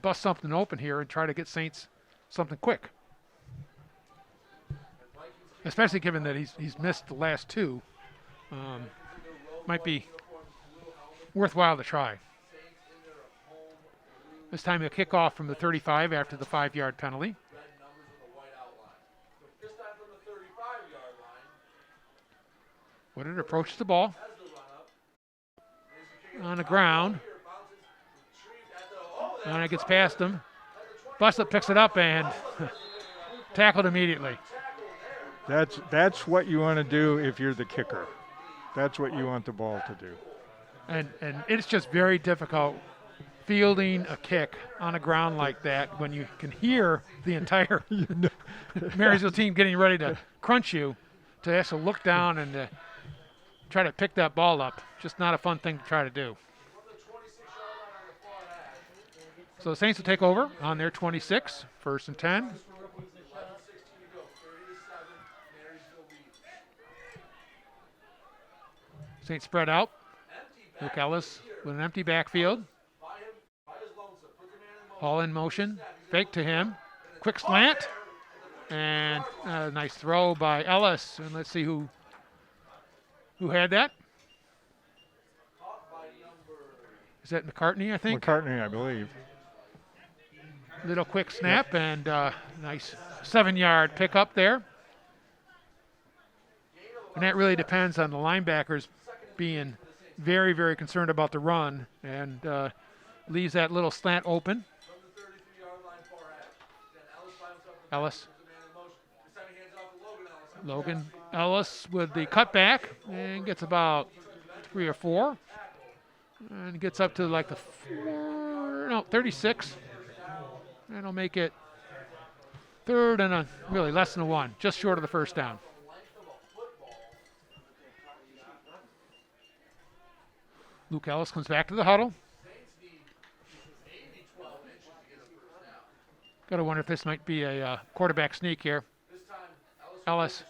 bust something open here and try to get Saints something quick. Especially given that he's missed the last 2. Might be worthwhile to try. This time a kickoff from the 35 after the 5-yard penalty. Woodard approaches the ball on the ground. And it gets past him. Buslip picks it up and tackled immediately. That's what you want to do if you're the kicker. That's what you want the ball to do. And it's just very difficult fielding a kick on the ground like that when you can hear the entire Marysville team getting ready to crunch you, to actually look down and try to pick that ball up. Just not a fun thing to try to do. So the Saints will take over on their 26, 1st and 10. Saints spread out. Luke Ellis with an empty backfield. All in motion. Fake to him. Quick slant. And a nice throw by Ellis. And let's see who had that. Is that McCartney, I think? McCartney, I believe. Little quick snap and nice 7-yard pickup there. And that really depends on the linebackers being very, very concerned about the run, and leaves that little slant open. Ellis. Logan Ellis with the cutback and gets about 3 or 4. And gets up to like the 36. And it'll make it 3rd and really less than a 1, just short of the 1st down. Luke Ellis comes back to the huddle. Got to wonder if this might be a quarterback sneak here. Ellis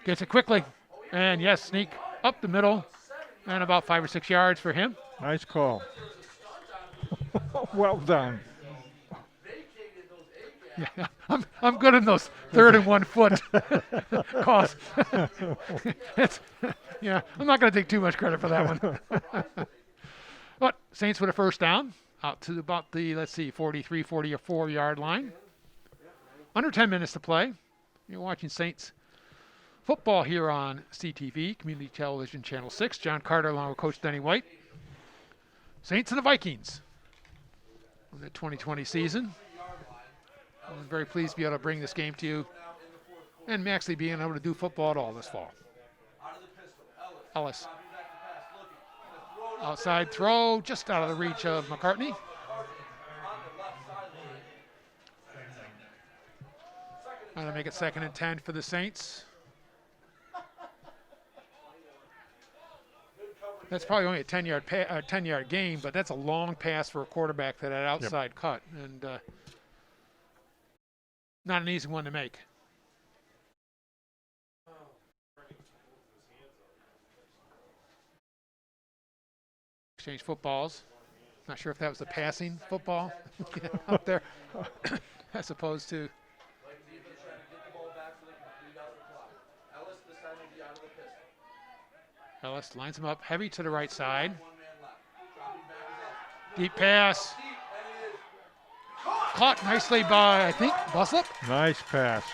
gets it quickly. And yes, sneak up the middle. And about 5 or 6 yards for him. Nice call. Well done. Yeah, I'm good in those 3rd and 1 foot calls. Yeah, I'm not going to take too much credit for that one. But Saints with a 1st down out to about the, 43, 44-yard line. Under 10 minutes to play. You're watching Saints football here on CTV, Community Television Channel 6. John Carter along with Coach Denny White. Saints and the Vikings in the 2020 season. I'm very pleased to be able to bring this game to you and actually being able to do football at all this fall. Ellis. Outside throw, just out of the reach of McCartney. Trying to make it 2nd and 10 for the Saints. That's probably only a 10-yard gain, but that's a long pass for a quarterback for that outside cut. And not an easy one to make. Exchange footballs. Not sure if that was a passing football up there as opposed to. Ellis lines him up heavy to the right side. Deep pass. Caught nicely by, I think, Buslip. Nice pass.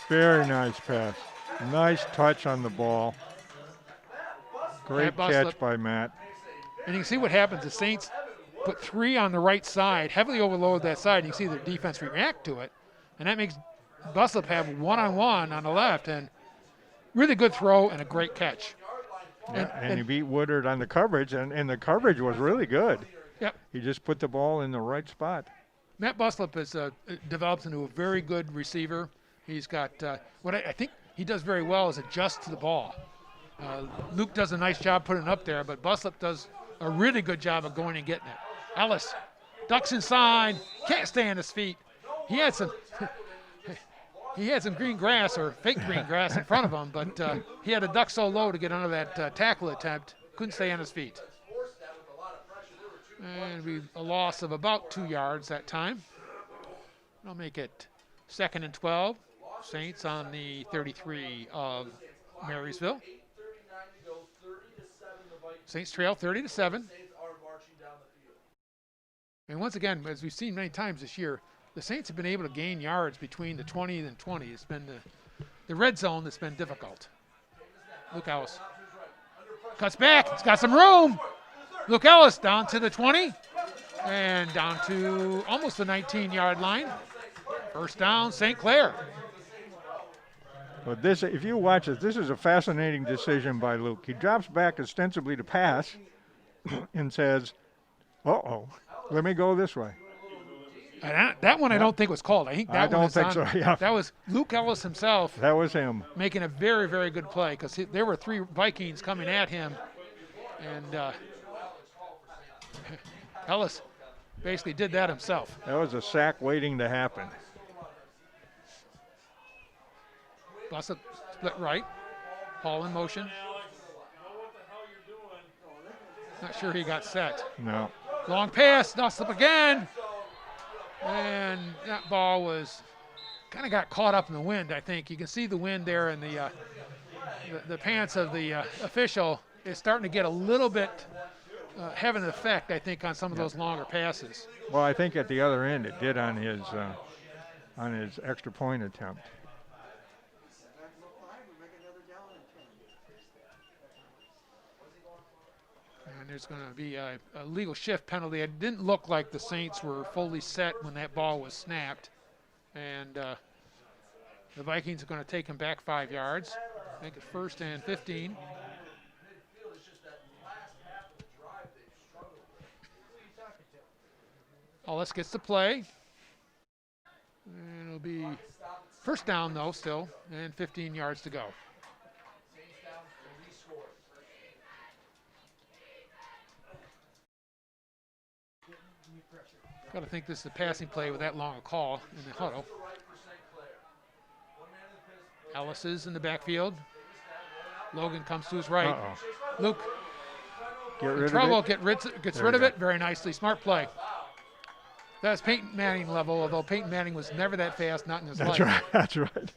Very nice pass. Nice touch on the ball. Great catch by Matt. And you can see what happens. The Saints put 3 on the right side, heavily overload that side. You can see their defense react to it. And that makes Buslip have one-on-one on the left. And really good throw and a great catch. Yeah, and he beat Woodard on the coverage, and the coverage was really good. Yep. He just put the ball in the right spot. Matt Buslip has developed into a very good receiver. He's got what I think he does very well is adjust to the ball. Luke does a nice job putting it up there, but Buslip does a really good job of going and getting it. Ellis ducks inside, can't stay on his feet. He had some green grass or fake green grass in front of him, but he had to duck so low to get under that tackle attempt, couldn't stay on his feet. And a loss of about 2 yards that time. I'll make it 2nd and 12. Saints on the 33 of Marysville. Saints trail 30-7. And once again, as we've seen many times this year, the Saints have been able to gain yards between the 20 and 20. It's been the red zone that's been difficult. Luke Ellis cuts back. It's got some room. Luke Ellis down to the 20 and down to almost the 19-yard line. First down, St. Clair. But this, if you watch it, this is a fascinating decision by Luke. He drops back ostensibly to pass and says, uh-oh, let me go this way. And that one I don't think was called. I think that one so. Yeah. That was Luke Ellis himself. That was him. Making a very, very good play because there were 3 Vikings coming at him. And Ellis basically did that himself. That was a sack waiting to happen. Buslip split right. Paul in motion. Not sure he got set. No. Long pass, Buslip again. And that ball was kind of got caught up in the wind, I think. You can see the wind there in the pants of the official is starting to get a little bit having an effect, I think, on some of those longer passes. Well, I think at the other end it did on his extra point attempt. And there's going to be a legal shift penalty. It didn't look like the Saints were fully set when that ball was snapped. And the Vikings are going to take him back 5 yards. Make it 1st and 15. Ellis gets the play. And it'll be first down, though, still, and 15 yards to go. Got to think this is a passing play with that long a call in the huddle. Ellis is in the backfield. Logan comes to his right. Uh-oh. Luke in trouble, gets rid of it very nicely. Smart play. That's Peyton Manning level, although Peyton Manning was never that fast, not in his life. Right. That's right.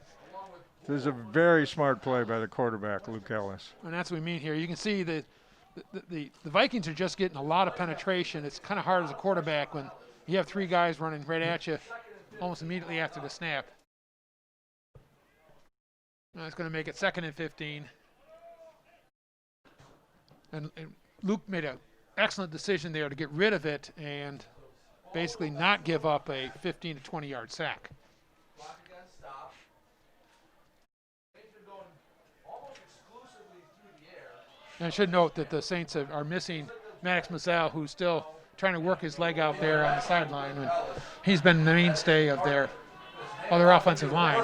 This is a very smart play by the quarterback, Luke Ellis. And that's what we mean here. You can see the Vikings are just getting a lot of penetration. It's kind of hard as a quarterback when you have 3 guys running right at you almost immediately after the snap. Now it's going to make it 2nd and 15. And Luke made an excellent decision there to get rid of it and basically not give up a 15 to 20-yard sack. And I should note that the Saints are missing Maddox Mazzell, who's still trying to work his leg out there on the sideline. And he's been the mainstay of their offensive line.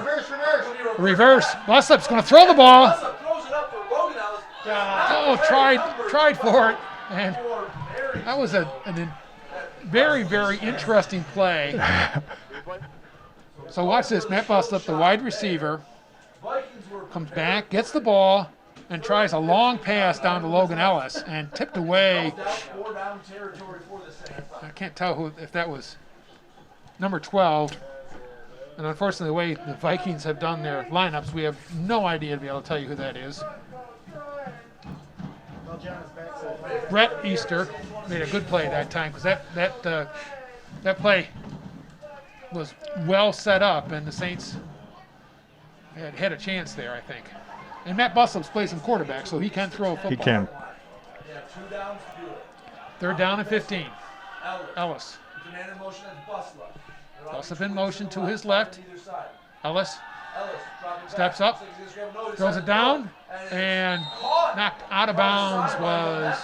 Reverse. Buslip's going to throw the ball. Oh, tried for it. And that was a very, very interesting play. So watch this. Matt Buslip, the wide receiver, comes back, gets the ball, and tries a long pass down to Logan Ellis and tipped away. I can't tell if that was number 12. And unfortunately, the way the Vikings have done their lineups, we have no idea to be able to tell you who that is. Brett Easter made a good play that time because that play was well set up, and the Saints had a chance there, I think. And Matt Buslip's plays some quarterback, so he can throw a football. He can. 3rd down and 15. Ellis. Buslip in motion to his left. Ellis steps up, throws it down, and knocked out of bounds was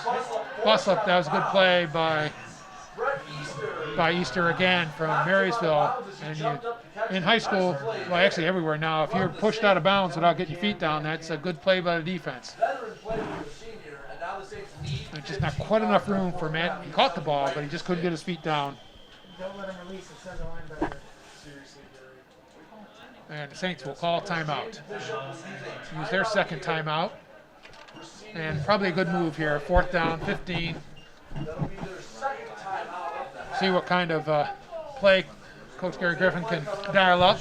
Buslip. That was a good play by Easter again from Marysville. And in high school, well, actually everywhere now, if you're pushed out of bounds without getting your feet down, that's a good play by the defense. There's just not quite enough room for Matt. He caught the ball, but he just couldn't get his feet down. Don't let him release it, says a linebacker. And the Saints will call timeout. Use their second timeout. And probably a good move here. 4th down, 15. See what kind of play Coach Gary Griffin can dial up.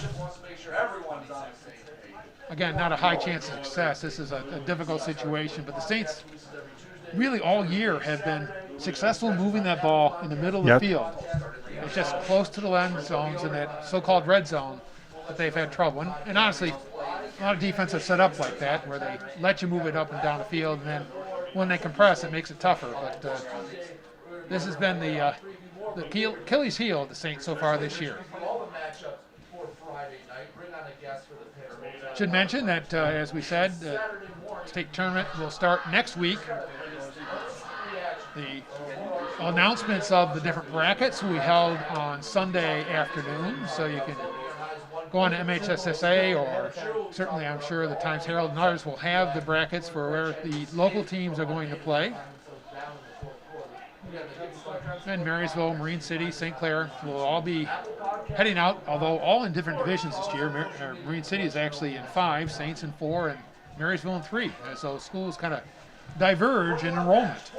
Again, not a high chance of success. This is a difficult situation, but the Saints really all year have been successful moving that ball in the middle of the field. It's just close to the end zones in that so-called red zone that they've had trouble. And honestly, a lot of defenses set up like that, where they let you move it up and down the field, and then when they compress, it makes it tougher. But this has been the Achilles heel of the Saints so far this year. Should mention that, as we said, the state tournament will start next week. The announcements of the different brackets will be held on Sunday afternoon, so you can go on to MHSSA, or certainly I'm sure the Times Herald and others will have the brackets for where the local teams are going to play. And Marysville, Marine City, St. Clair will all be heading out, although all in different divisions this year. Marine City is actually in 5, Saints in 4, and Marysville in 3. And so schools kind of diverge in enrollment.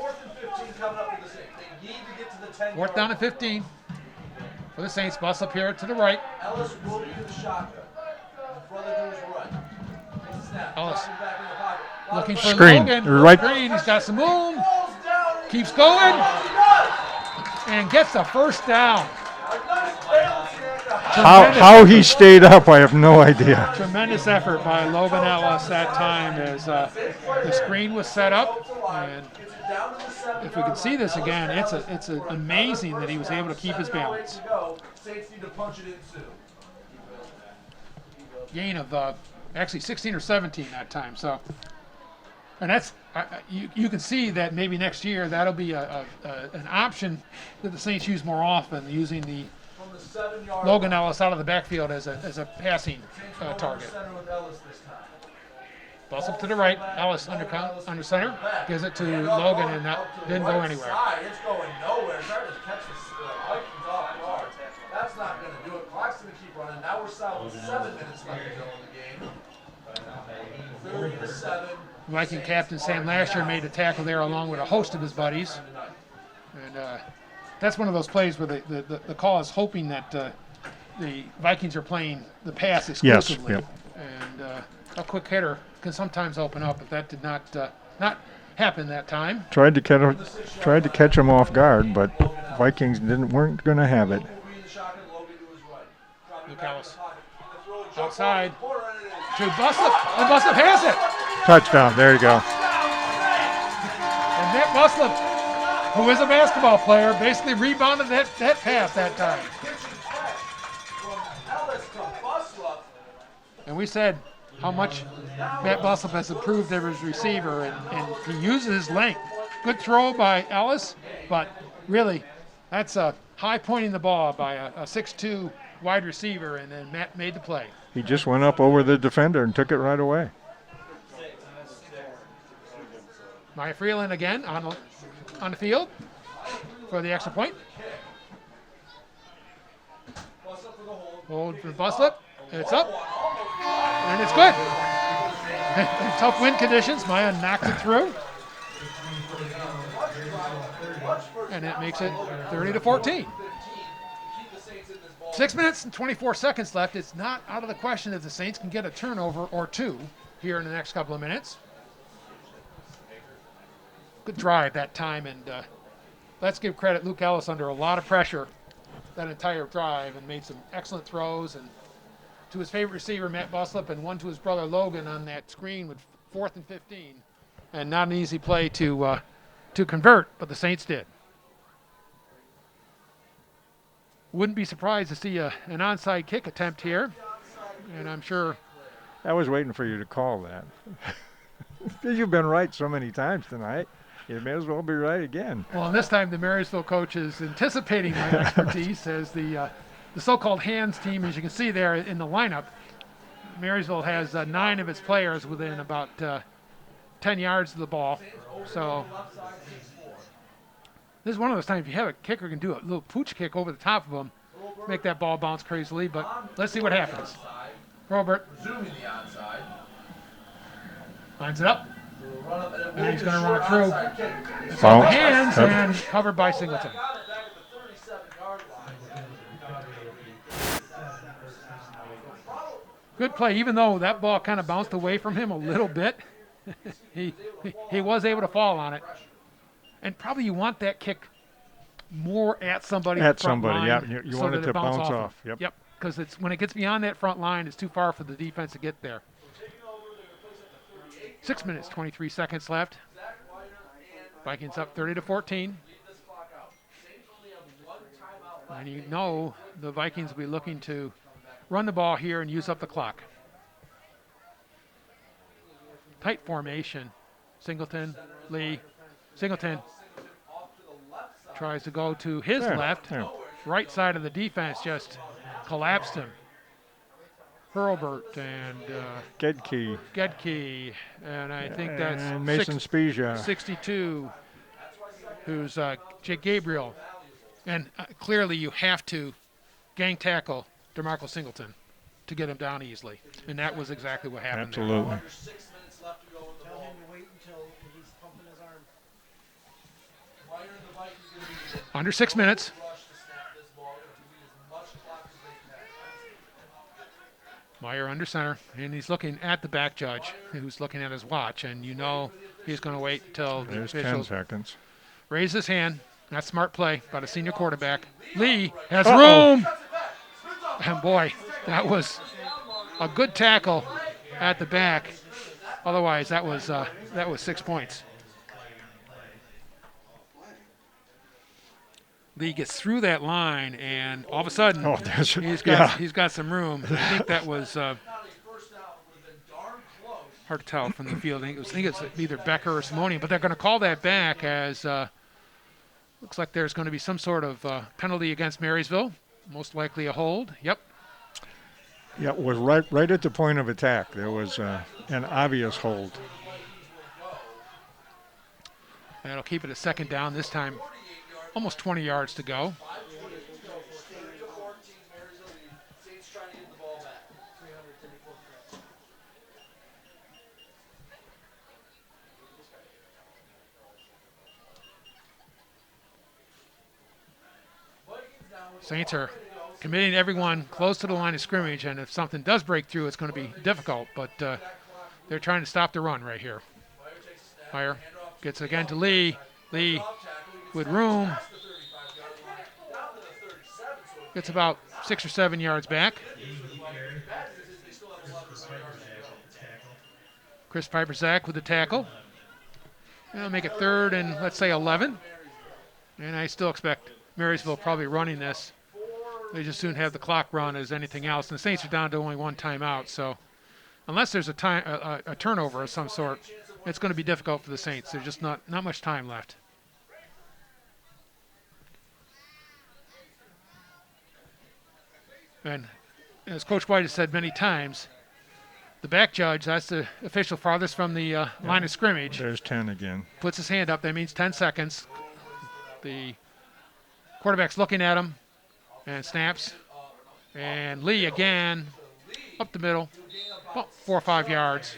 4th down and 15 for the Saints. Bus up here to the right. Ellis will be in the shotgun. Brother to his right. Ellis looking for Screen. Logan. Right. Screen. He's got some room. Keeps going and gets a first down. How he stayed up, I have no idea. Tremendous effort by Logan Ellis that time as the screen was set up. And if we can see this again, it's amazing that he was able to keep his balance. Gain of actually 16 or 17 that time. So, and that's you can see that maybe next year that'll be an option that the Saints use more often, using the Logan Ellis out of the backfield as a passing target. Bus up to the right. Ellis under center. Gives it to Logan, and that didn't go anywhere. It's going nowhere. Trying to catch the Vikings off guard. That's not going to do it. Clock's going to keep running. Now we're south with 7 minutes left to go in the game. 30-7. Viking captain Sam Lasher made a tackle there along with a host of his buddies. And that's one of those plays where the call is hoping that the Vikings are playing the pass exclusively. Yes, And a quick hitter can sometimes open up, but that did not happen that time. Tried to catch him off guard, but Vikings weren't going to have it. Luke Ellis outside to Buslip, and Buslip has it. Touchdown. There you go. And Matt Buslip, who is a basketball player, basically rebounded that pass that time. And we said how much Matt Buslip has improved as his receiver, and he uses his length. Good throw by Ellis, but really that's a high pointing the ball by a 6'2" wide receiver, and then Matt made the play. He just went up over the defender and took it right away. Maya Freeland again on the field for the extra point. Hold for the bus slip. It's up. And it's good. In tough wind conditions, Maya knocks it through. And it makes it 30-14. 6 minutes and 24 seconds left. It's not out of the question if the Saints can get a turnover or two here in the next couple of minutes. Good drive that time, and let's give credit. Luke Ellis under a lot of pressure that entire drive and made some excellent throws, and to his favorite receiver, Matt Buslip, and one to his brother Logan on that screen with 4th and 15. And not an easy play to convert, but the Saints did. Wouldn't be surprised to see an onside kick attempt here, and I'm sure. I was waiting for you to call that. You've been right so many times tonight. You may as well be right again. Well, and this time the Marysville coach is anticipating my expertise as the so-called hands team, as you can see there in the lineup. Marysville has 9 of its players within about 10 yards of the ball. So this is one of those times if you have a kicker can do a little pooch kick over the top of him, make that ball bounce crazily, but let's see what happens. Robert lines it up, and he's going to run it through. It's off the hands and covered by Singleton. Good play, even though that ball kind of bounced away from him a little bit. he was able to fall on it. And probably you want that kick more at somebody. At somebody, yeah. You so want it to bounce off. Yep. Because it's when it gets beyond that front line, it's too far for the defense to get there. 6 minutes, 23 seconds left. Vikings up 30-14. And you know the Vikings will be looking to run the ball here and use up the clock. Tight formation. Singleton, Lee. Singleton tries to go to his left. Right side of the defense just collapsed him. Hurlbert and Gedke, and I think that's Mason Spezia. 62, who's Jake Gabriel. And clearly you have to gang tackle DeMarco Singleton to get him down easily. And that was exactly what happened. Absolutely. There. Tell him to wait until he's pumping his arm. Under 6 minutes. Meyer under center, and he's looking at the back judge, who's looking at his watch, and you know he's going to wait until the officials 10 seconds. Raise his hand. That's smart play by the senior quarterback. Lee has room. And boy, that was a good tackle at the back. Otherwise, that was 6 points. Lee gets through that line, and all of a sudden, he's got some room. I think that was hard to tell from the field. I think it's either Becker or Simonian, but they're going to call that back as looks like there's going to be some sort of penalty against Marysville. Most likely a hold. Yep. Yeah, it was right at the point of attack. There was an obvious hold. That'll keep it a second down this time. Almost 20 yards to go. Saints are committing everyone close to the line of scrimmage, and if something does break through, it's going to be difficult, but they're trying to stop the run right here. Meyer gets again to Lee. Lee with room. Gets about 6 or 7 yards back. Chris Piper-Zach with the tackle. That'll make it 3rd and, let's say, 11. And I still expect Marysville probably running this. They just soon have the clock run as anything else. And the Saints are down to only one timeout. So unless there's a turnover of some sort, it's going to be difficult for the Saints. There's just not much time left. And as Coach White has said many times, the back judge, that's the official farthest from the line of scrimmage. There's 10 again. Puts his hand up. That means 10 seconds. The quarterback's looking at him and snaps. And Lee again, up the middle, about 4 or 5 yards.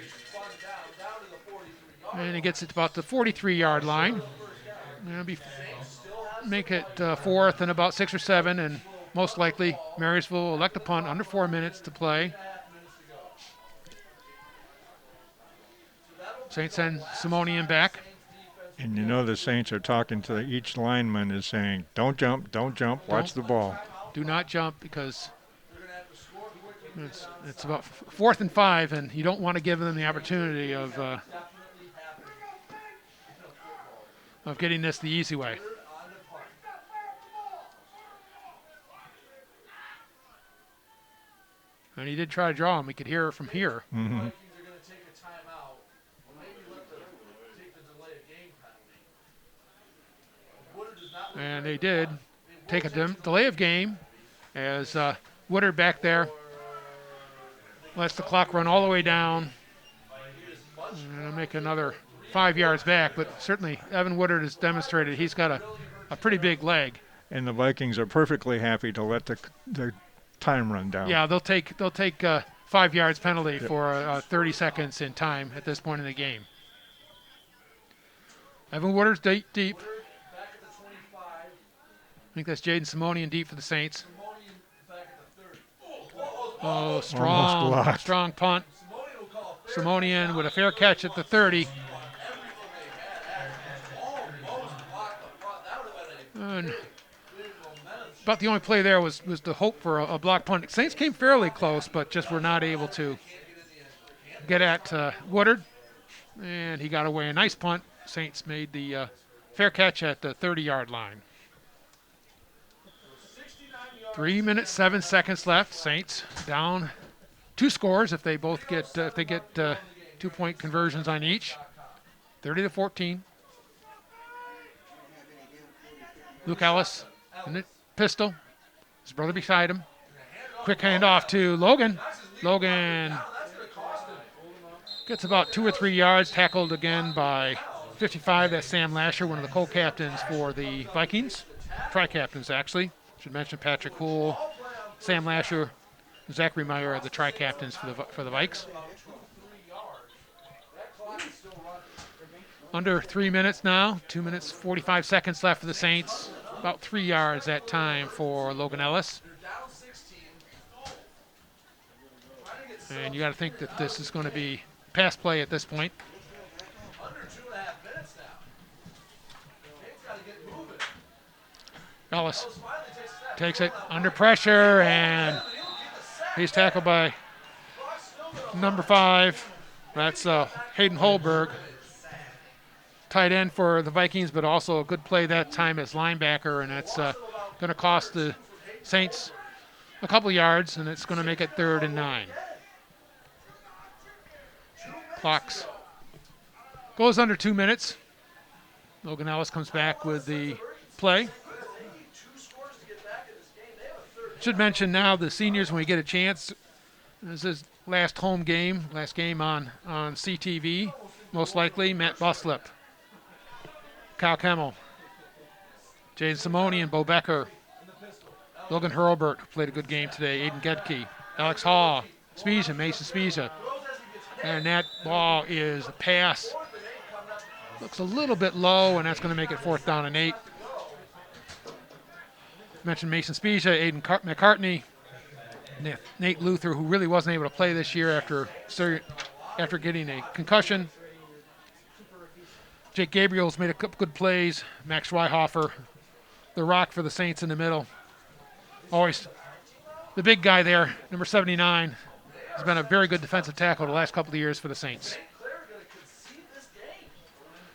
And he gets it to about the 43-yard line. Make it 4th and about 6 or 7, and most likely Marysville will elect a punt under 4 minutes to play. Saints send Simonian back. And you know the Saints are talking to each lineman is saying, don't jump, watch the ball. Do not jump because it's about 4th and 5, and you don't want to give them the opportunity of getting this the easy way. And he did try to draw him. We could hear it from here. Mm-hmm. And they did take a delay of game as Woodard back there lets the clock run all the way down. And make another 5 yards back, but certainly Evan Woodard has demonstrated he's got a pretty big leg. And the Vikings are perfectly happy to let the time run down. Yeah, they'll take 5 yards penalty for 30 seconds in time at this point in the game. Evan Woodard's deep. I think that's Jaden Simonian deep for the Saints. Oh, strong punt. Simonian with a fair catch at the 30. And about the only play there was the hope for a block punt. Saints came fairly close, but just were not able to get at Woodard. And he got away. A nice punt. Saints made the fair catch at the 30-yard line. 3 minutes, 7 seconds left. Saints down 2 scores if they both get 2-point conversions on each. 30-14. Luke Ellis in the pistol. His brother beside him. Quick handoff to Logan. Logan gets about 2 or 3 yards. Tackled again by 55. That's Sam Lasher, one of the co-captains for the Vikings. Tri-captains, actually. Should mention Patrick Houle, Sam Lasher, Zachary Meyer are the tri-captains for the Vikes. Under 3 minutes now, 2 minutes 45 seconds left for the Saints. About 3 yards that time for Logan Ellis. And you got to think that this is going to be pass play at this point. Ellis takes it under pressure, and he's tackled by number 5. That's Hayden Holberg, tight end for the Vikings, but also a good play that time as linebacker, and that's going to cost the Saints a couple yards, and it's going to make it 3rd and 9. Clocks goes under 2 minutes. Logan Ellis comes back with the play. Should mention now the seniors, when we get a chance, this is last game on CTV, most likely. Matt Buslip, Kyle Kemmel, Jaden Simonian, Bo Becker, Logan Hurlbert, who played a good game today, Aiden Gedke, Alex Hall, Mason Spezia. And that ball is a pass. Looks a little bit low, and that's going to make it 4th down and 8. Mentioned Mason Spezia, Aiden McCartney, Nate Luther, who really wasn't able to play this year after getting a concussion. Jake Gabriel's made a couple good plays. Max Schweihofer, the rock for the Saints in the middle. Always the big guy there, number 79, has been a very good defensive tackle the last couple of years for the Saints.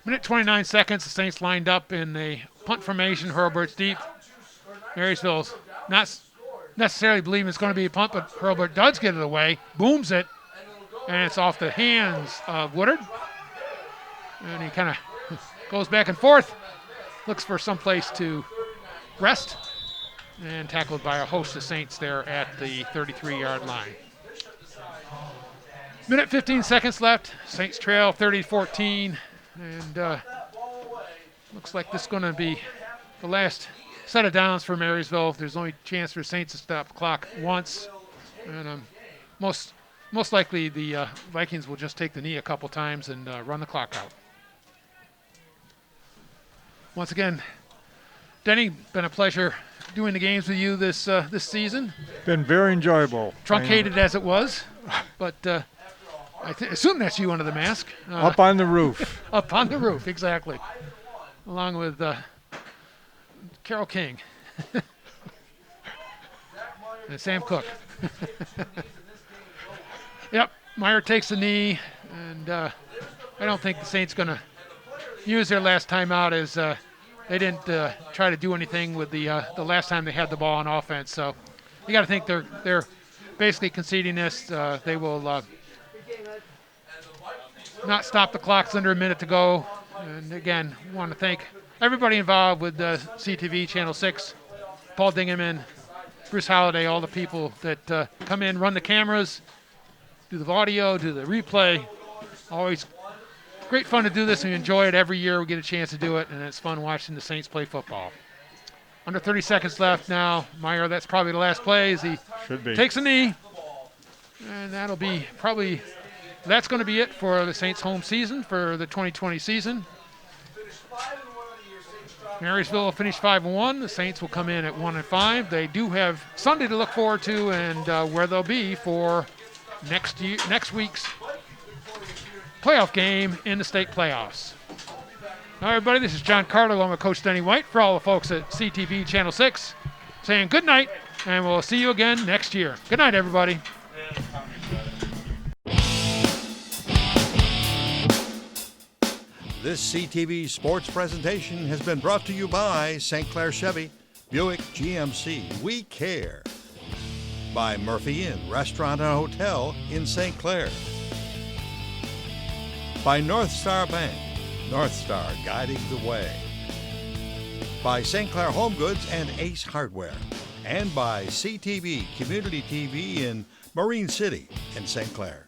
Minute 29 seconds, the Saints lined up in a punt formation. Hurlbert's deep. Marysville's not necessarily believing it's going to be a punt, but Hurlbert does get it away, booms it, and it's off the hands of Woodard. And he kind of goes back and forth, looks for some place to rest, and tackled by a host of Saints there at the 33-yard line. Minute 15 seconds left. Saints trail 30-14, and looks like this is going to be the last set of downs for Marysville. There's only a chance for Saints to stop the clock once. And most likely the Vikings will just take the knee a couple times and run the clock out. Once again, Denny, been a pleasure doing the games with you this season. Been very enjoyable. Truncated as it was, but I assume that's you under the mask. Up on the roof. Up on the roof, exactly. Along with Carol King and Sam Cook. Yep, Meyer takes the knee, and I don't think the Saints going to use their last timeout as they didn't try to do anything with the last time they had the ball on offense. So you got to think they're basically conceding this. They will not stop the clocks under a minute to go. And again, want to thank everybody involved with CTV Channel 6, Paul Dingerman, Bruce Holliday, all the people that come in, run the cameras, do the audio, do the replay. Always great fun to do this, and we enjoy it every year. We get a chance to do it, and it's fun watching the Saints play football. Under 30 seconds left now. Meyer, that's probably the last play as he takes a knee. And that'll be probably, that's going to be it for the Saints home season for the 2020 season. Marysville will finish 5-1. The Saints will come in at 1-5. They do have Sunday to look forward to, and where they'll be for next week's playoff game in the state playoffs. All right, everybody, this is John Carter along with Coach Denny White for all the folks at CTV Channel 6 saying good night, and we'll see you again next year. Good night, everybody. This CTV sports presentation has been brought to you by St. Clair Chevy, Buick GMC, We Care. By Murphy Inn Restaurant and Hotel in St. Clair. By North Star Bank, North Star guiding the way. By St. Clair Home Goods and Ace Hardware. And by CTV Community TV in Marine City and St. Clair.